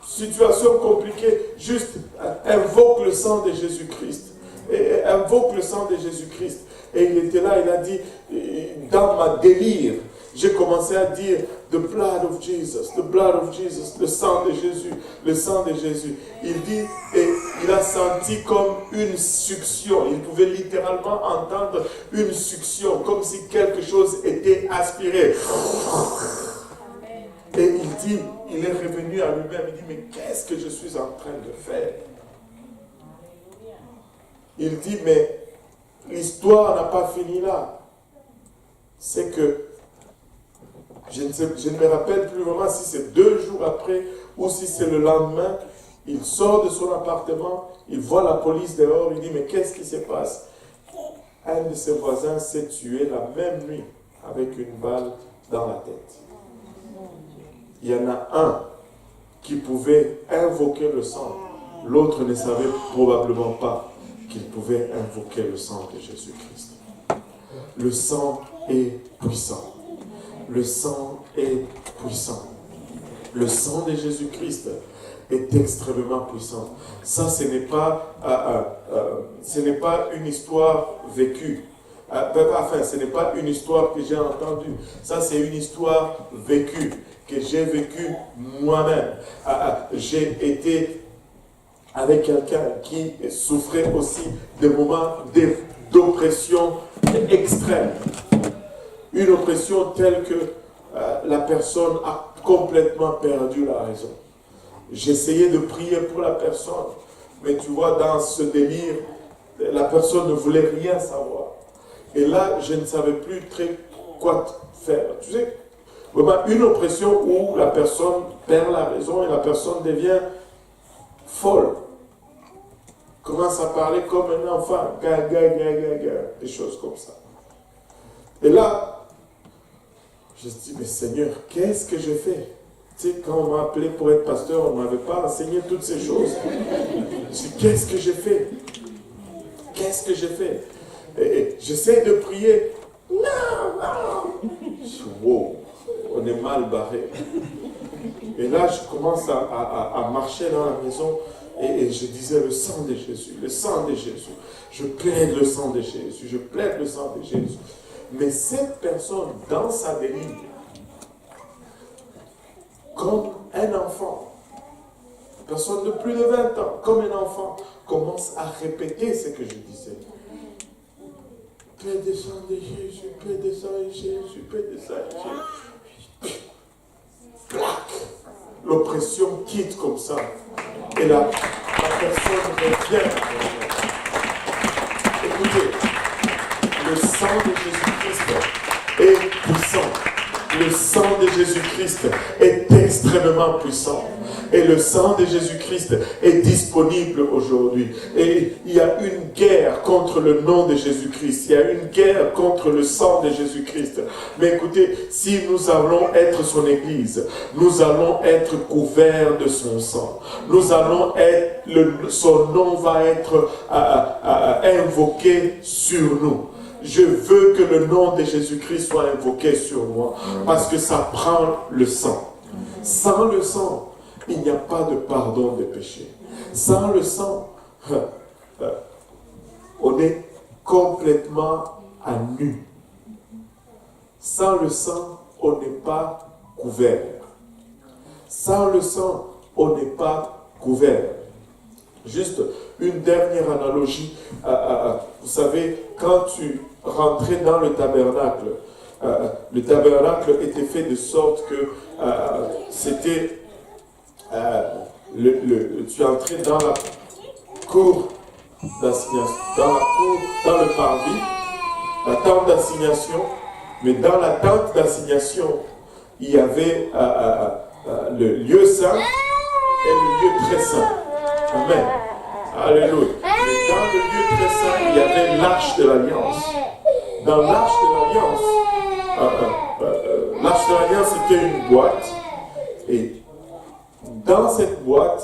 situations compliquées, juste invoque le sang de Jésus-Christ. Et invoque le sang de Jésus-Christ. Et il était là, il a dit, dans ma délire, j'ai commencé à dire, the blood of Jesus, le sang de Jésus, le sang de Jésus. Il dit, et il a senti comme une succion. Il pouvait littéralement entendre une succion, comme si quelque chose était aspiré. Et il dit, il est revenu à lui-même, il dit, mais qu'est-ce que je suis en train de faire? Il dit, mais l'histoire n'a pas fini là. C'est que, je ne me rappelle plus vraiment si c'est 2 jours après ou si c'est le lendemain, il sort de son appartement, il voit la police dehors, il dit, mais qu'est-ce qui se passe? Un de ses voisins s'est tué la même nuit avec une balle dans la tête. Il y en a un qui pouvait invoquer le sang. L'autre ne savait probablement pas qu'il pouvait invoquer le sang de Jésus-Christ. Le sang est puissant. Le sang est puissant. Le sang de Jésus-Christ est extrêmement puissant. Ça, ce n'est pas une histoire vécue. Enfin, ce n'est pas une histoire que j'ai entendue. Ça, c'est une histoire vécue, que j'ai vécue moi-même. J'ai été avec quelqu'un qui souffrait aussi de moments d'oppression extrême. Une oppression telle que la personne a complètement perdu la raison. J'essayais de prier pour la personne, mais tu vois, dans ce délire, la personne ne voulait rien savoir. Et là, je ne savais plus très quoi faire. Tu sais, vraiment une oppression où la personne perd la raison et la personne devient folle. Commence à parler comme un enfant, des choses comme ça. Et là, je me dis, mais Seigneur, qu'est-ce que j'ai fait? Tu sais, quand on m'a appelé pour être pasteur, on ne m'avait pas enseigné toutes ces choses. Je dis, qu'est-ce que j'ai fait? Qu'est-ce que j'ai fait? Et j'essaie de prier. Non. Je dis, wow, on est mal barré. Et là, je commence à marcher dans la maison et je disais, le sang de Jésus, le sang de Jésus. Je plaide le sang de Jésus, je plaide le sang de Jésus. Mais cette personne, dans sa délire, comme un enfant, une personne de plus de 20 ans, comme un enfant, commence à répéter ce que je disais. Plaide le sang de Jésus, plaide le sang de Jésus, plaide le sang de Jésus. Clac! L'oppression quitte comme ça. Et la personne revient. Écoutez, le sang de Jésus-Christ est puissant. Le sang de Jésus-Christ est extrêmement puissant. Et le sang de Jésus-Christ est disponible aujourd'hui. Et il y a une guerre contre le nom de Jésus-Christ. Il y a une guerre contre le sang de Jésus-Christ. Mais écoutez, si nous allons être son Église, nous allons être couverts de son sang. Nous allons être, son nom va être invoqué sur nous. Je veux que le nom de Jésus-Christ soit invoqué sur moi. Parce que ça prend le sang. Sans le sang, il n'y a pas de pardon des péchés. Sans le sang, on est complètement à nu. Sans le sang, on n'est pas couvert. Sans le sang, on n'est pas couvert. Juste une dernière analogie. Vous savez, quand tu rentrais dans le tabernacle était fait de sorte que c'était... tu entrais dans la cour d'assignation, dans le parvis, la tente d'assignation, mais dans la tente d'assignation, il y avait le lieu saint et le lieu très saint. Amen. Alléluia. Mais dans le lieu très saint, il y avait l'arche de l'Alliance. Dans l'arche de l'Alliance, l'arche de l'Alliance était une boîte, et dans cette boîte,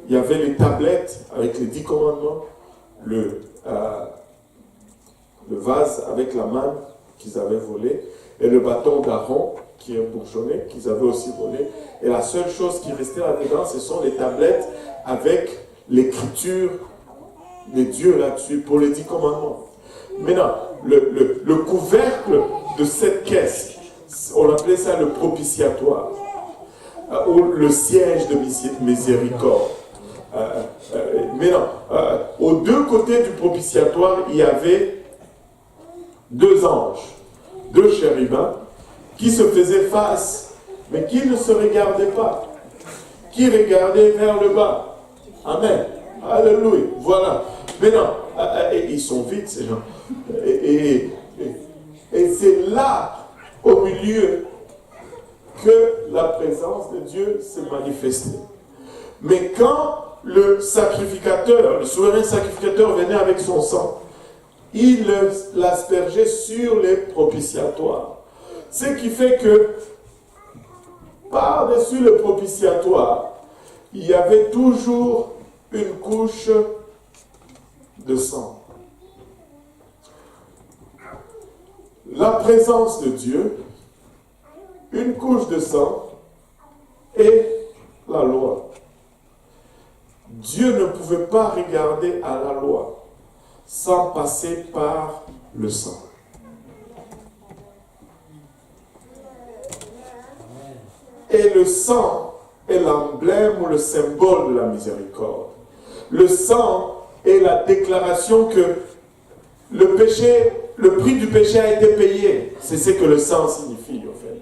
il y avait les tablettes avec les 10 commandements, le vase avec la manne qu'ils avaient volé, et le bâton d'Aaron qui est bourgeonné, qu'ils avaient aussi volé. Et la seule chose qui restait là-dedans, ce sont les tablettes avec l'écriture de Dieu là-dessus pour les 10 commandements. Maintenant, le couvercle de cette caisse, on appelait ça le propitiatoire, ou le siège de miséricorde. Maintenant, aux deux côtés du propitiatoire, il y avait 2 anges, 2 chérubins, qui se faisaient face, mais qui ne se regardaient pas, qui regardaient vers le bas. Amen. Alléluia. Voilà. Maintenant, ils sont vides, ces gens. Et c'est là, au milieu, que la présence de Dieu s'est manifestée. Mais quand le sacrificateur, le souverain sacrificateur venait avec son sang, il l'aspergeait sur les propitiatoires. Ce qui fait que, par-dessus le propitiatoire, il y avait toujours une couche de sang. La présence de Dieu, une couche de sang et la loi. Dieu ne pouvait pas regarder à la loi sans passer par le sang. Et le sang est l'emblème ou le symbole de la miséricorde. Le sang est la déclaration que le péché, le prix du péché a été payé. C'est ce que le sang signifie, en fait.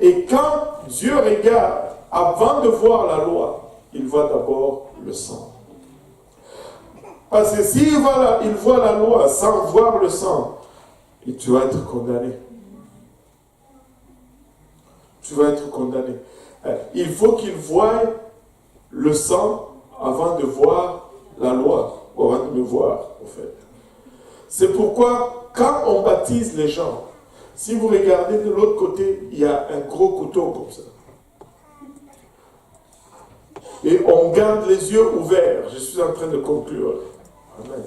Et quand Dieu regarde, avant de voir la loi, il voit d'abord le sang. Parce que s'il voit la loi sans voir le sang, et tu vas être condamné. Tu vas être condamné. Il faut qu'il voie le sang avant de voir la loi, ou avant de me voir, en fait. C'est pourquoi, quand on baptise les gens, si vous regardez de l'autre côté, il y a un gros couteau comme ça. Et on garde les yeux ouverts. Je suis en train de conclure. Amen.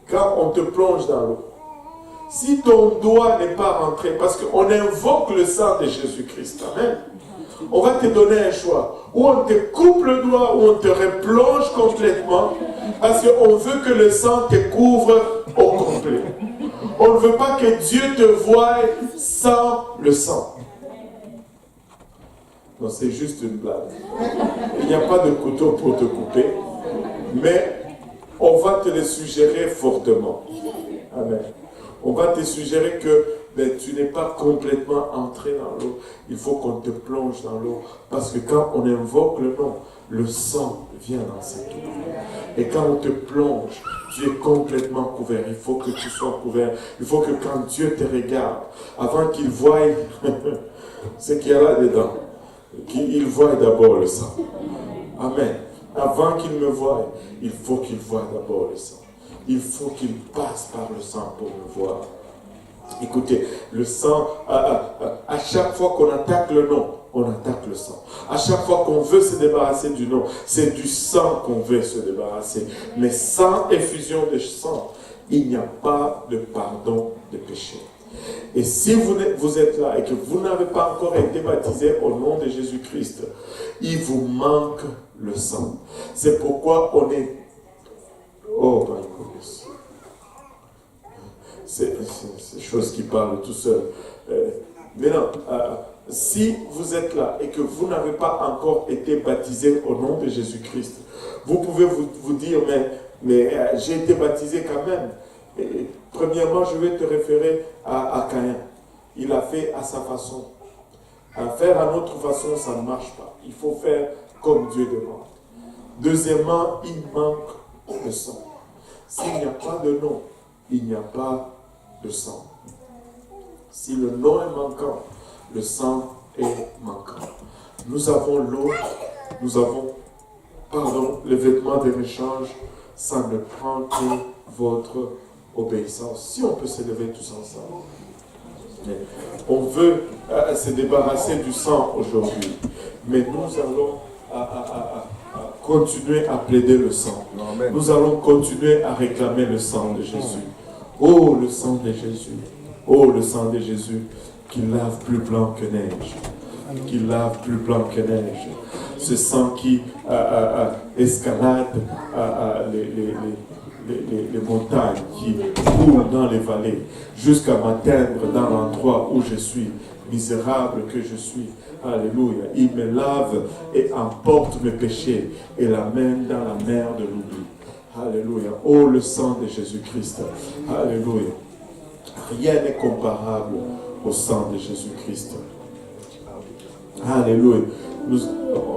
Quand on te plonge dans l'eau, si ton doigt n'est pas rentré, parce qu'on invoque le sang de Jésus-Christ, amen, on va te donner un choix. Ou on te coupe le doigt, ou on te replonge complètement, parce qu'on veut que le sang te couvre au complet. On ne veut pas que Dieu te voie sans le sang. Non, c'est juste une blague. Il n'y a pas de couteau pour te couper, mais on va te le suggérer fortement. Amen. On va te suggérer que tu n'es pas complètement entré dans l'eau. Il faut qu'on te plonge dans l'eau. Parce que quand on invoque le nom, le sang vient dans cette eau. Et quand on te plonge, tu es complètement couvert. Il faut que tu sois couvert. Il faut que quand Dieu te regarde, avant qu'il voie ce qu'il y a là-dedans, qu'il voie d'abord le sang. Amen. Avant qu'il me voie, il faut qu'il voie d'abord le sang. Il faut qu'il passe par le sang pour me voir. Écoutez, le sang, à chaque fois qu'on attaque le nom, on attaque le sang. À chaque fois qu'on veut se débarrasser du nom, c'est du sang qu'on veut se débarrasser. Mais sans effusion de sang, il n'y a pas de pardon de péché. Et si vous êtes là et que vous n'avez pas encore été baptisé au nom de Jésus-Christ, il vous manque le sang. C'est pourquoi on est... Oh, my goodness. C'est des choses qui parlent tout seul. Maintenant, si vous êtes là et que vous n'avez pas encore été baptisé au nom de Jésus-Christ, vous pouvez vous dire, mais j'ai été baptisé quand même. Et, premièrement, je vais te référer à Caïn. Il a fait à sa façon. Faire à notre façon, ça ne marche pas. Il faut faire comme Dieu demande. Deuxièmement, il manque le sang. S'il n'y a pas de nom, il n'y a pas de sang. Si le nom est manquant, le sang est manquant. Nous avons l'eau, nous avons, les vêtements de rechange, ça ne prend que votre obéissance. Si on peut se lever tous ensemble. On veut se débarrasser du sang aujourd'hui, mais nous allons continuer à plaider le sang. Amen. Nous allons continuer à réclamer le sang de Jésus. Oh, le sang de Jésus. Oh, le sang de Jésus qui lave plus blanc que neige. Qui lave plus blanc que neige. Ce sang qui escalade les montagnes, qui coulent dans les vallées, jusqu'à m'atteindre dans l'endroit où je suis, misérable que je suis. Alléluia. Il me lave et emporte mes péchés et l'amène dans la mer de l'oubli. Alléluia. Oh, le sang de Jésus-Christ. Alléluia. Rien n'est comparable au sang de Jésus-Christ. Alléluia.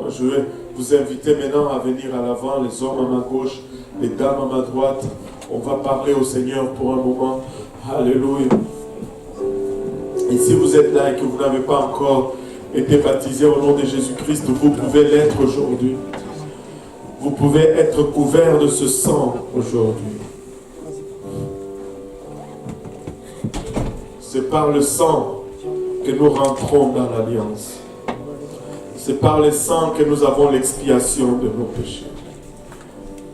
Je vais vous inviter maintenant à venir à l'avant, les hommes à ma gauche, les dames à ma droite. On va parler au Seigneur pour un moment. Alléluia. Et si vous êtes là et que vous n'avez pas encore été baptisé au nom de Jésus-Christ, vous pouvez l'être aujourd'hui. Vous pouvez être couvert de ce sang aujourd'hui. C'est par le sang que nous rentrons dans l'alliance. C'est par le sang que nous avons l'expiation de nos péchés.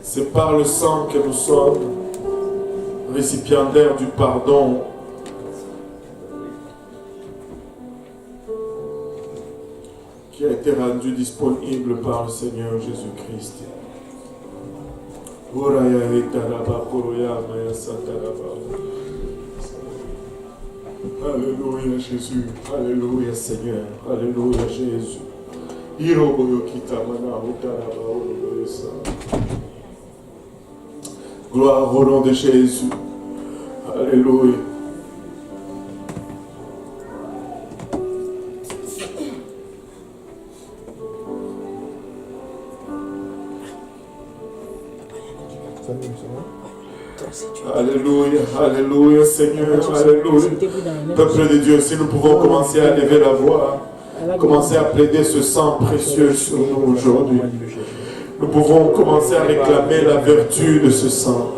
C'est par le sang que nous sommes récipiendaires du pardon qui a été rendu disponible par le Seigneur Jésus-Christ. Alléluia Jésus, Alléluia Seigneur, Alléluia Jésus. Gloire au nom de Jésus. Alléluia. Alléluia, Alléluia Seigneur, Alléluia. Peuple de Dieu, si nous pouvons commencer à lever la voix, commencer à plaider ce sang précieux sur nous aujourd'hui. Nous pouvons commencer à réclamer la vertu de ce sang.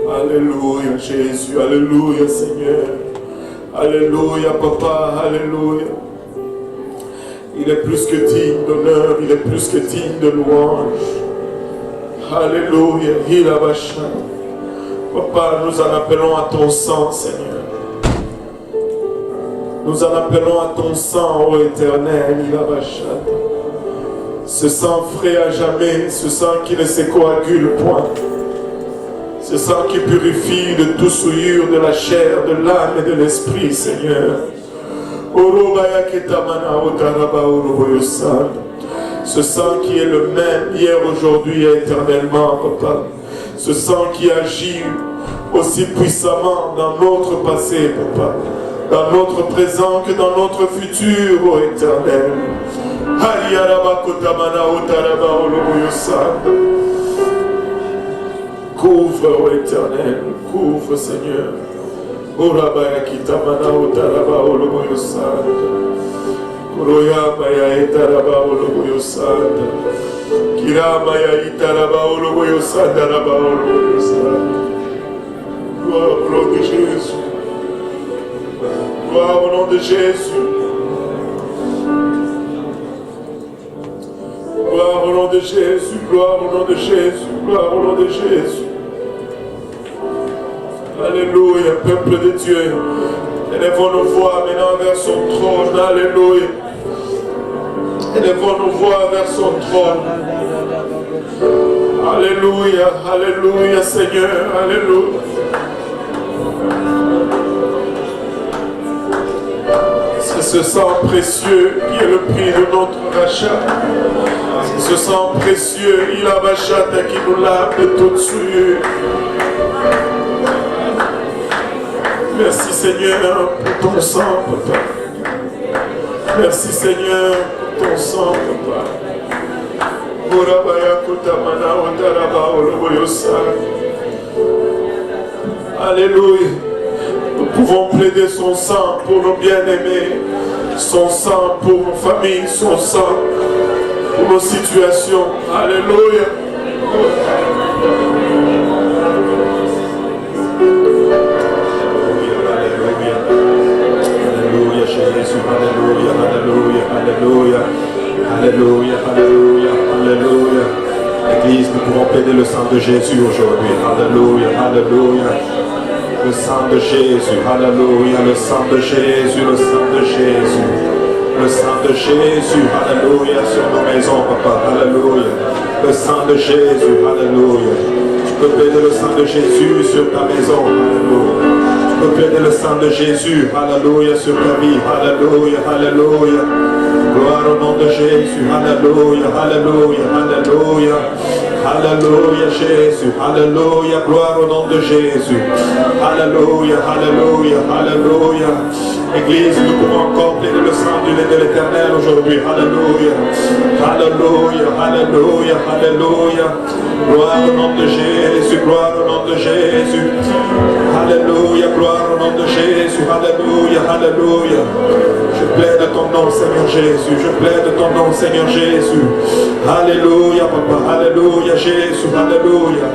Alléluia Jésus, Alléluia Seigneur, Alléluia Papa, Alléluia. Il est plus que digne d'honneur, il est plus que digne de louange. Alléluia, il a bâché. Papa, nous en appelons à ton sang, Seigneur. Nous en appelons à ton sang, ô Éternel, il a bâché. Ce sang frais à jamais, ce sang qui ne se coagule point. Ce sang qui purifie de toute souillure de la chair, de l'âme et de l'esprit, Seigneur. Ce sang qui est le même hier, aujourd'hui et éternellement, Papa. Ce sang qui agit aussi puissamment dans notre passé, Papa. Dans notre présent que dans notre futur, ô Éternel. Couvre, ô Éternel, couvre, Seigneur. Urabaya kitamana utaraba olomoyo sanda. Uroyama ya itaraba olomoyo sanda. Kirama ya itaraba olomoyo sanda raba olomoyo sanda. Gloire au nom de Jésus. Gloire au nom de Jésus. Gloire au nom de Jésus. Gloire au nom de Jésus. Gloire au nom de Jésus. Alléluia, peuple de Dieu. Élevons nos voix maintenant vers son trône. Alléluia. Élevons nos voix vers son trône. Alléluia, alléluia, Seigneur. Alléluia. C'est ce sang précieux qui est le prix de notre rachat. C'est ce sang précieux, il a bachata qui nous lave de toute souillure. Merci Seigneur pour ton sang, Papa. Merci Seigneur pour ton sang, Papa. Alléluia. Nous pouvons plaider son sang pour nos bien-aimés, son sang pour nos familles, son sang pour nos situations. Alléluia. Jésus, alléluia, alléluia, alléluia, alléluia, alléluia, alléluia. Église, nous pouvons plaider le sang de Jésus aujourd'hui. Alléluia, alléluia. Le sang de Jésus, alléluia, le sang de Jésus, le sang de Jésus. Le sang de Jésus, alléluia, sur nos maisons, Papa, alléluia. Le sang de Jésus, alléluia. Tu peux plaider le sang de Jésus sur ta maison, alléluia. Tu peux plaider le sang de Jésus, alléluia, sur ta vie, alléluia, alléluia. Gloire au nom de Jésus, alléluia, alléluia, alléluia. Alléluia Jésus, alléluia, gloire au nom de Jésus. Alléluia, alléluia, alléluia. Église, nous pouvons encore plaider le sang du lait de l'Éternel aujourd'hui. Alléluia, alléluia, alléluia, alléluia. Gloire au nom de Jésus, gloire au nom de Jésus. Alléluia, gloire au nom de Jésus. Alléluia, alléluia. Je plaide ton nom, Seigneur Jésus. Je plaide ton nom, Seigneur Jésus. Alléluia, Papa. Alléluia, Jésus. Alléluia.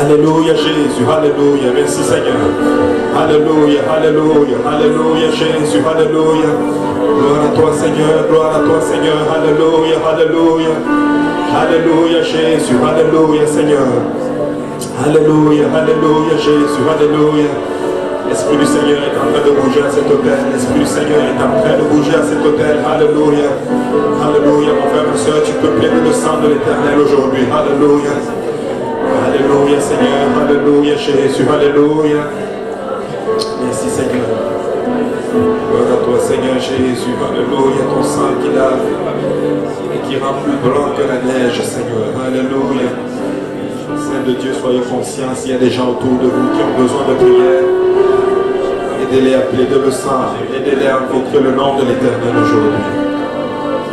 Alléluia, Jésus. Alléluia. Merci, Seigneur. Alléluia, alléluia. Alléluia, Jésus. Alléluia. Gloire à toi, Seigneur. Gloire à toi, Seigneur. Alléluia, alléluia. Alléluia, Jésus. Alléluia, Seigneur. Alléluia, alléluia, Jésus. Alléluia. L'Esprit du Seigneur est en train de bouger à cet hôtel. L'Esprit du Seigneur est en train de bouger à cet hôtel. Alléluia. Alléluia, mon frère, ma soeur, tu peux plaider le sang de l'Éternel aujourd'hui. Alléluia. Alléluia, Seigneur. Alléluia, Jésus. Alléluia. Merci, Seigneur. Gloire à toi, Seigneur Jésus. Alléluia, ton sang qui lave et qui rend plus blanc que la neige, Seigneur. Alléluia. Saint de Dieu, soyez conscients s'il y a des gens autour de vous qui ont besoin de prière. Aidez-les à plaider le sang, aidez-les à invoquer le nom de l'Éternel aujourd'hui.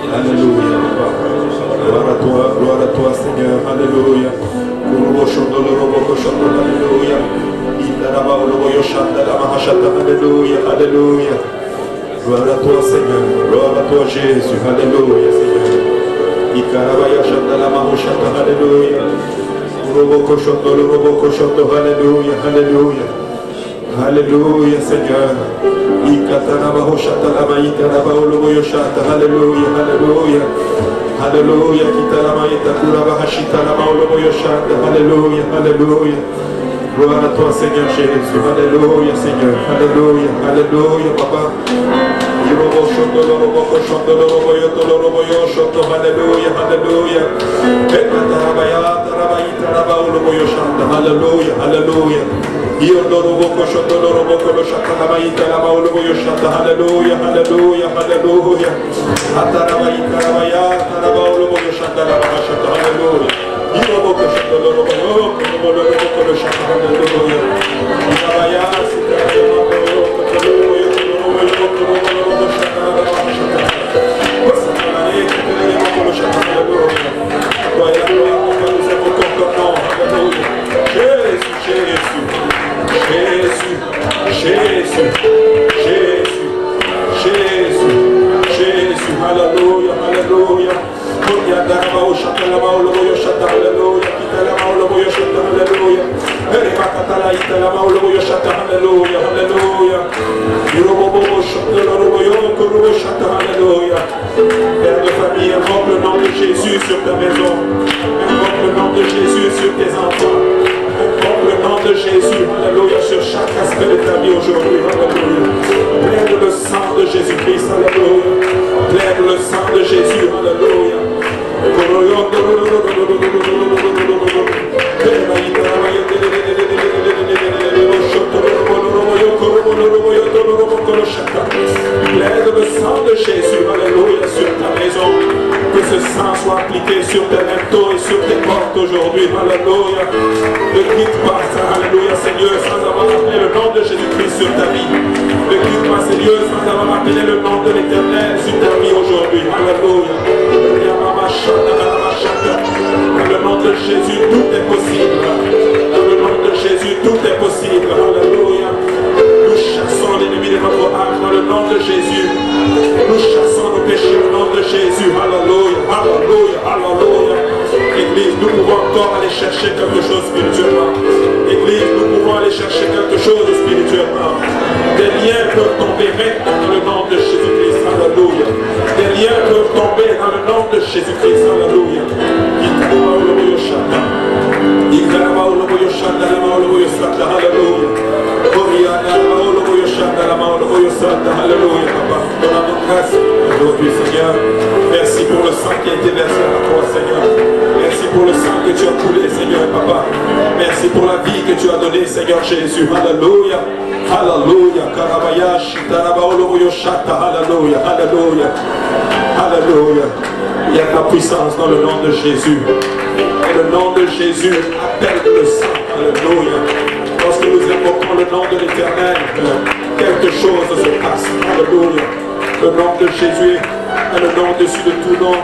Alléluia. Gloire à toi, Seigneur. Alléluia. Alléluia. Alléluia. Alléluia. Gloire à toi, Seigneur. Gloire à toi, Jésus. Alléluia, Seigneur. Alléluia. Alléluia. Alléluia. Alléluia, Seigneur. Alléluia, alléluia. Alléluia. Alléluia, alléluia. Gloire à toi, Seigneur Jésus. Alléluia, Seigneur. Alléluia, alléluia, Papa. Alléluia, alléluia. Alléluia, alléluia. Alléluia, alléluia, alléluia. Père de famille, invoque le nom de Jésus sur ta maison. Invoque le nom de Jésus sur tes enfants. Invoque le nom de Jésus, alléluia, sur chaque aspect de ta vie aujourd'hui, alléluia. Plaide le sang de Jésus-Christ, alléluia. Plaide le sang de Jésus, alléluia. Plaide le sang de Jésus, alléluia, sur ta maison. Que ce sang soit appliqué sur tes linteaux et sur tes portes aujourd'hui, alléluia. Ne quitte pas ça, alléluia, Seigneur, sans avoir appelé le nom de Jésus-Christ sur ta vie. Ne quitte pas, Seigneur, sans avoir appelé le nom de l'Éternel sur ta vie aujourd'hui, alléluia. Dans le nom de Jésus, tout est possible. Dans le nom de Jésus, tout est possible, alléluia. Nous chassons l'ennemi de notre âme dans le nom de Jésus. Nous chassons nos péchés au nom de Jésus. Alléluia, alléluia, alléluia. Église, nous pouvons encore aller chercher quelque chose spirituellement. Église, nous pouvons aller chercher quelque chose spirituellement. Des liens peuvent tomber maintenant dans le nom de Jésus-Christ. Alléluia. Des liens peuvent tomber dans le nom de Jésus-Christ. Alléluia. Alléluia, Papa. Donne-nous grâce aujourd'hui, Seigneur. Merci pour le sang qui a été versé à la croix, Seigneur. Merci pour le sang que tu as coulé, Seigneur, Papa. Merci pour la vie que tu as donnée, Seigneur Jésus. Alléluia. Alléluia. Alléluia. Alléluia. Alléluia. Il y a de la puissance dans le nom de Jésus. Et le nom de Jésus appelle le sang. Alléluia. Lorsque nous invoquons le nom de l'Éternel, quelque chose se passe. Alléluia. Le nom de Jésus est le nom au-dessus de tout nom.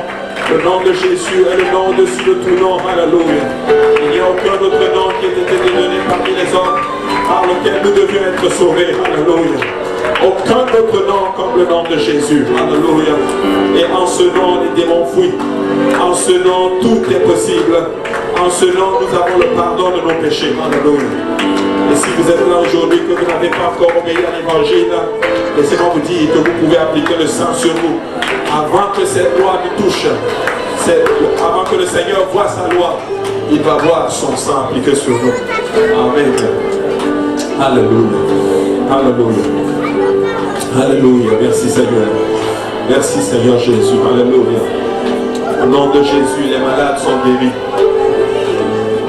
Le nom de Jésus est le nom au-dessus de tout nom. Alléluia. Il n'y a aucun autre nom qui ait été donné parmi les hommes par lequel nous devions être sauvés. Alléluia. Aucun autre nom comme le nom de Jésus. Alléluia. Et en ce nom, les démons fuient. En ce nom, tout est possible. En ce nom, nous avons le pardon de nos péchés. Alléluia. Et si vous êtes là aujourd'hui, que vous n'avez pas encore obéi à l'évangile, laissez-moi vous dire que vous pouvez appliquer le sang sur vous. Avant que cette loi nous touche, avant que le Seigneur voie sa loi, il va voir son sang appliqué sur nous. Amen. Alléluia. Alléluia. Alléluia. Merci Seigneur. Merci Seigneur Jésus. Alléluia. Au nom de Jésus, les malades sont guéris.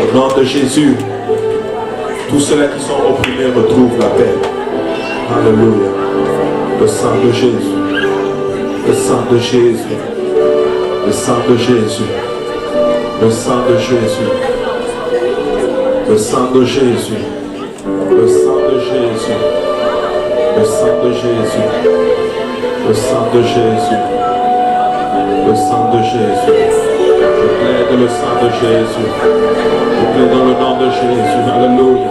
Au nom de Jésus, tous ceux-là qui sont opprimés retrouvent la paix. Alléluia. Le sang de Jésus. Le sang de Jésus. Le sang de Jésus. Le sang de Jésus. Le sang de Jésus. Le sang de Jésus. Le sang de Jésus. Le sang de Jésus. Le sang de Jésus. Je plaide le sang de Jésus. Je plaide dans le nom de Jésus. Alléluia.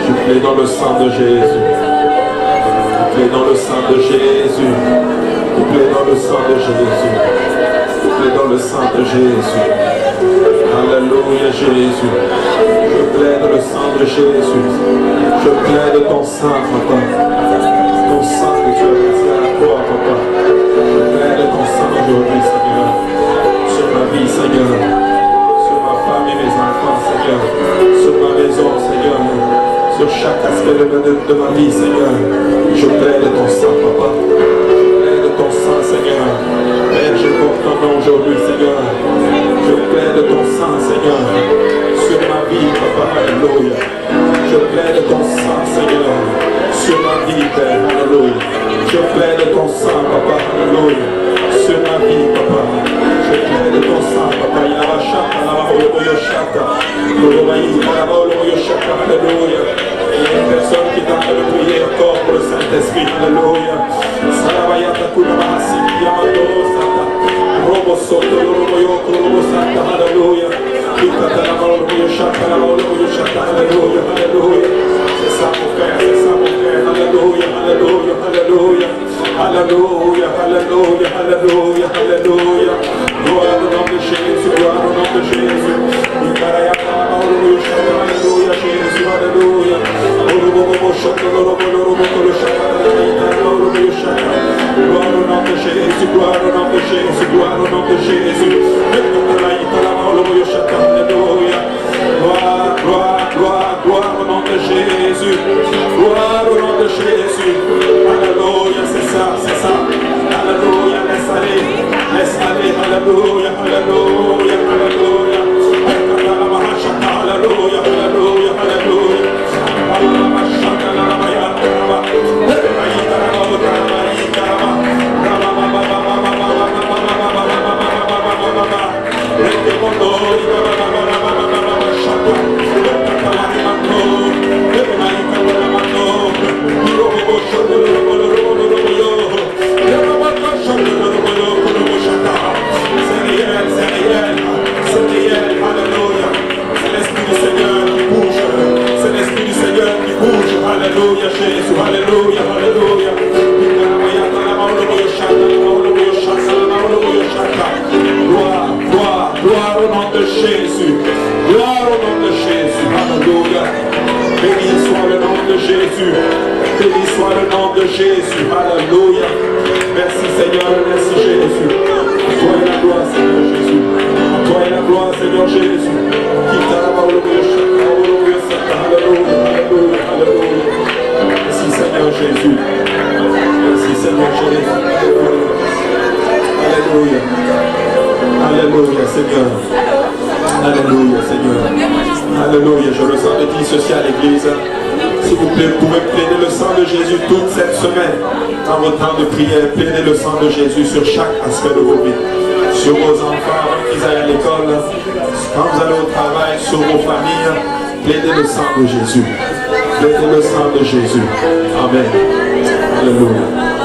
Je plaide dans le sang de Jésus. Je plaide dans le sang de Jésus. Je plaide dans le sang de Jésus. Je plaide dans le sang de Jésus. Alléluia Jésus. Je plaide le sang de Jésus. Je plaide ton sang, Papa. Ton sang que tu as versé à la croix, Papa. Je plaide ton sang aujourd'hui, Seigneur. Sur ma vie, Seigneur. Sur ma femme et mes enfants, Seigneur. Sur ma maison, Seigneur. Sur chaque aspect de ma vie, Seigneur. Je plaide ton sang, Papa. Je plaide ton sang, Seigneur. Père, je porte ton nom aujourd'hui, Seigneur. Je plaide ton sang, Seigneur. Sur ma vie, Papa. Alléluia. Je plaide ton sang, Seigneur. Sur ma vie, Père. Alléluia. Je plaide ton sang, Papa. Alléluia. Sur ma vie, Papa. Je plaide ton sang, Papa. Il y a la chata, la chata. Alléluia. Il y a une personne qui est en train de prier encore pour le Saint-Esprit. Alléluia. Saravayata Kunamasi, Yamado Sata. Robo Soto, Robo Yoko, Robo Santa. Alléluia. Alléluia. Alléluia. Alléluia. C'est ça mon frère, c'est ça mon frère. Alléluia. Alléluia. Alléluia. Alléluia. Alléluia. Alléluia. Alléluia. Alléluia. Gloire au nom de gloire au nom de Jésus. Alléluia. Gloire, gloire, gloire, gloire au nom de Jésus. Gloire au nom de Jésus. Alléluia, c'est ça, c'est ça. Alléluia, laisse aller, alléluia, alléluia, alléluia. Alléluia, alléluia, alléluia. Alléluia, Jésus, alléluia, alléluia. Gloire, gloire, gloire au nom de Jésus. Gloire au nom de Jésus, alléluia. Béni soit le nom de Jésus. Béni soit le nom de Jésus, alléluia. Merci Seigneur, merci Jésus. À toi est la gloire, Seigneur Jésus. À toi est la gloire, Seigneur Jésus. Alléluia, alléluia, alléluia. Merci Seigneur Jésus. Merci Seigneur Jésus. Alléluia. Alléluia Seigneur. Alléluia Seigneur. Alléluia. Je le sens de dire ceci à l'église. S'il vous plaît, vous pouvez plaider le sang de Jésus toute cette semaine. Dans votre temps de prière, plaidez le sang de Jésus sur chaque aspect de vos vies. Sur vos enfants avant qu'ils aillent à l'école. Quand vous allez au travail, sur vos familles. Plaidez le sang de Jésus. Plaidez le sang de Jésus. Amen. Alléluia.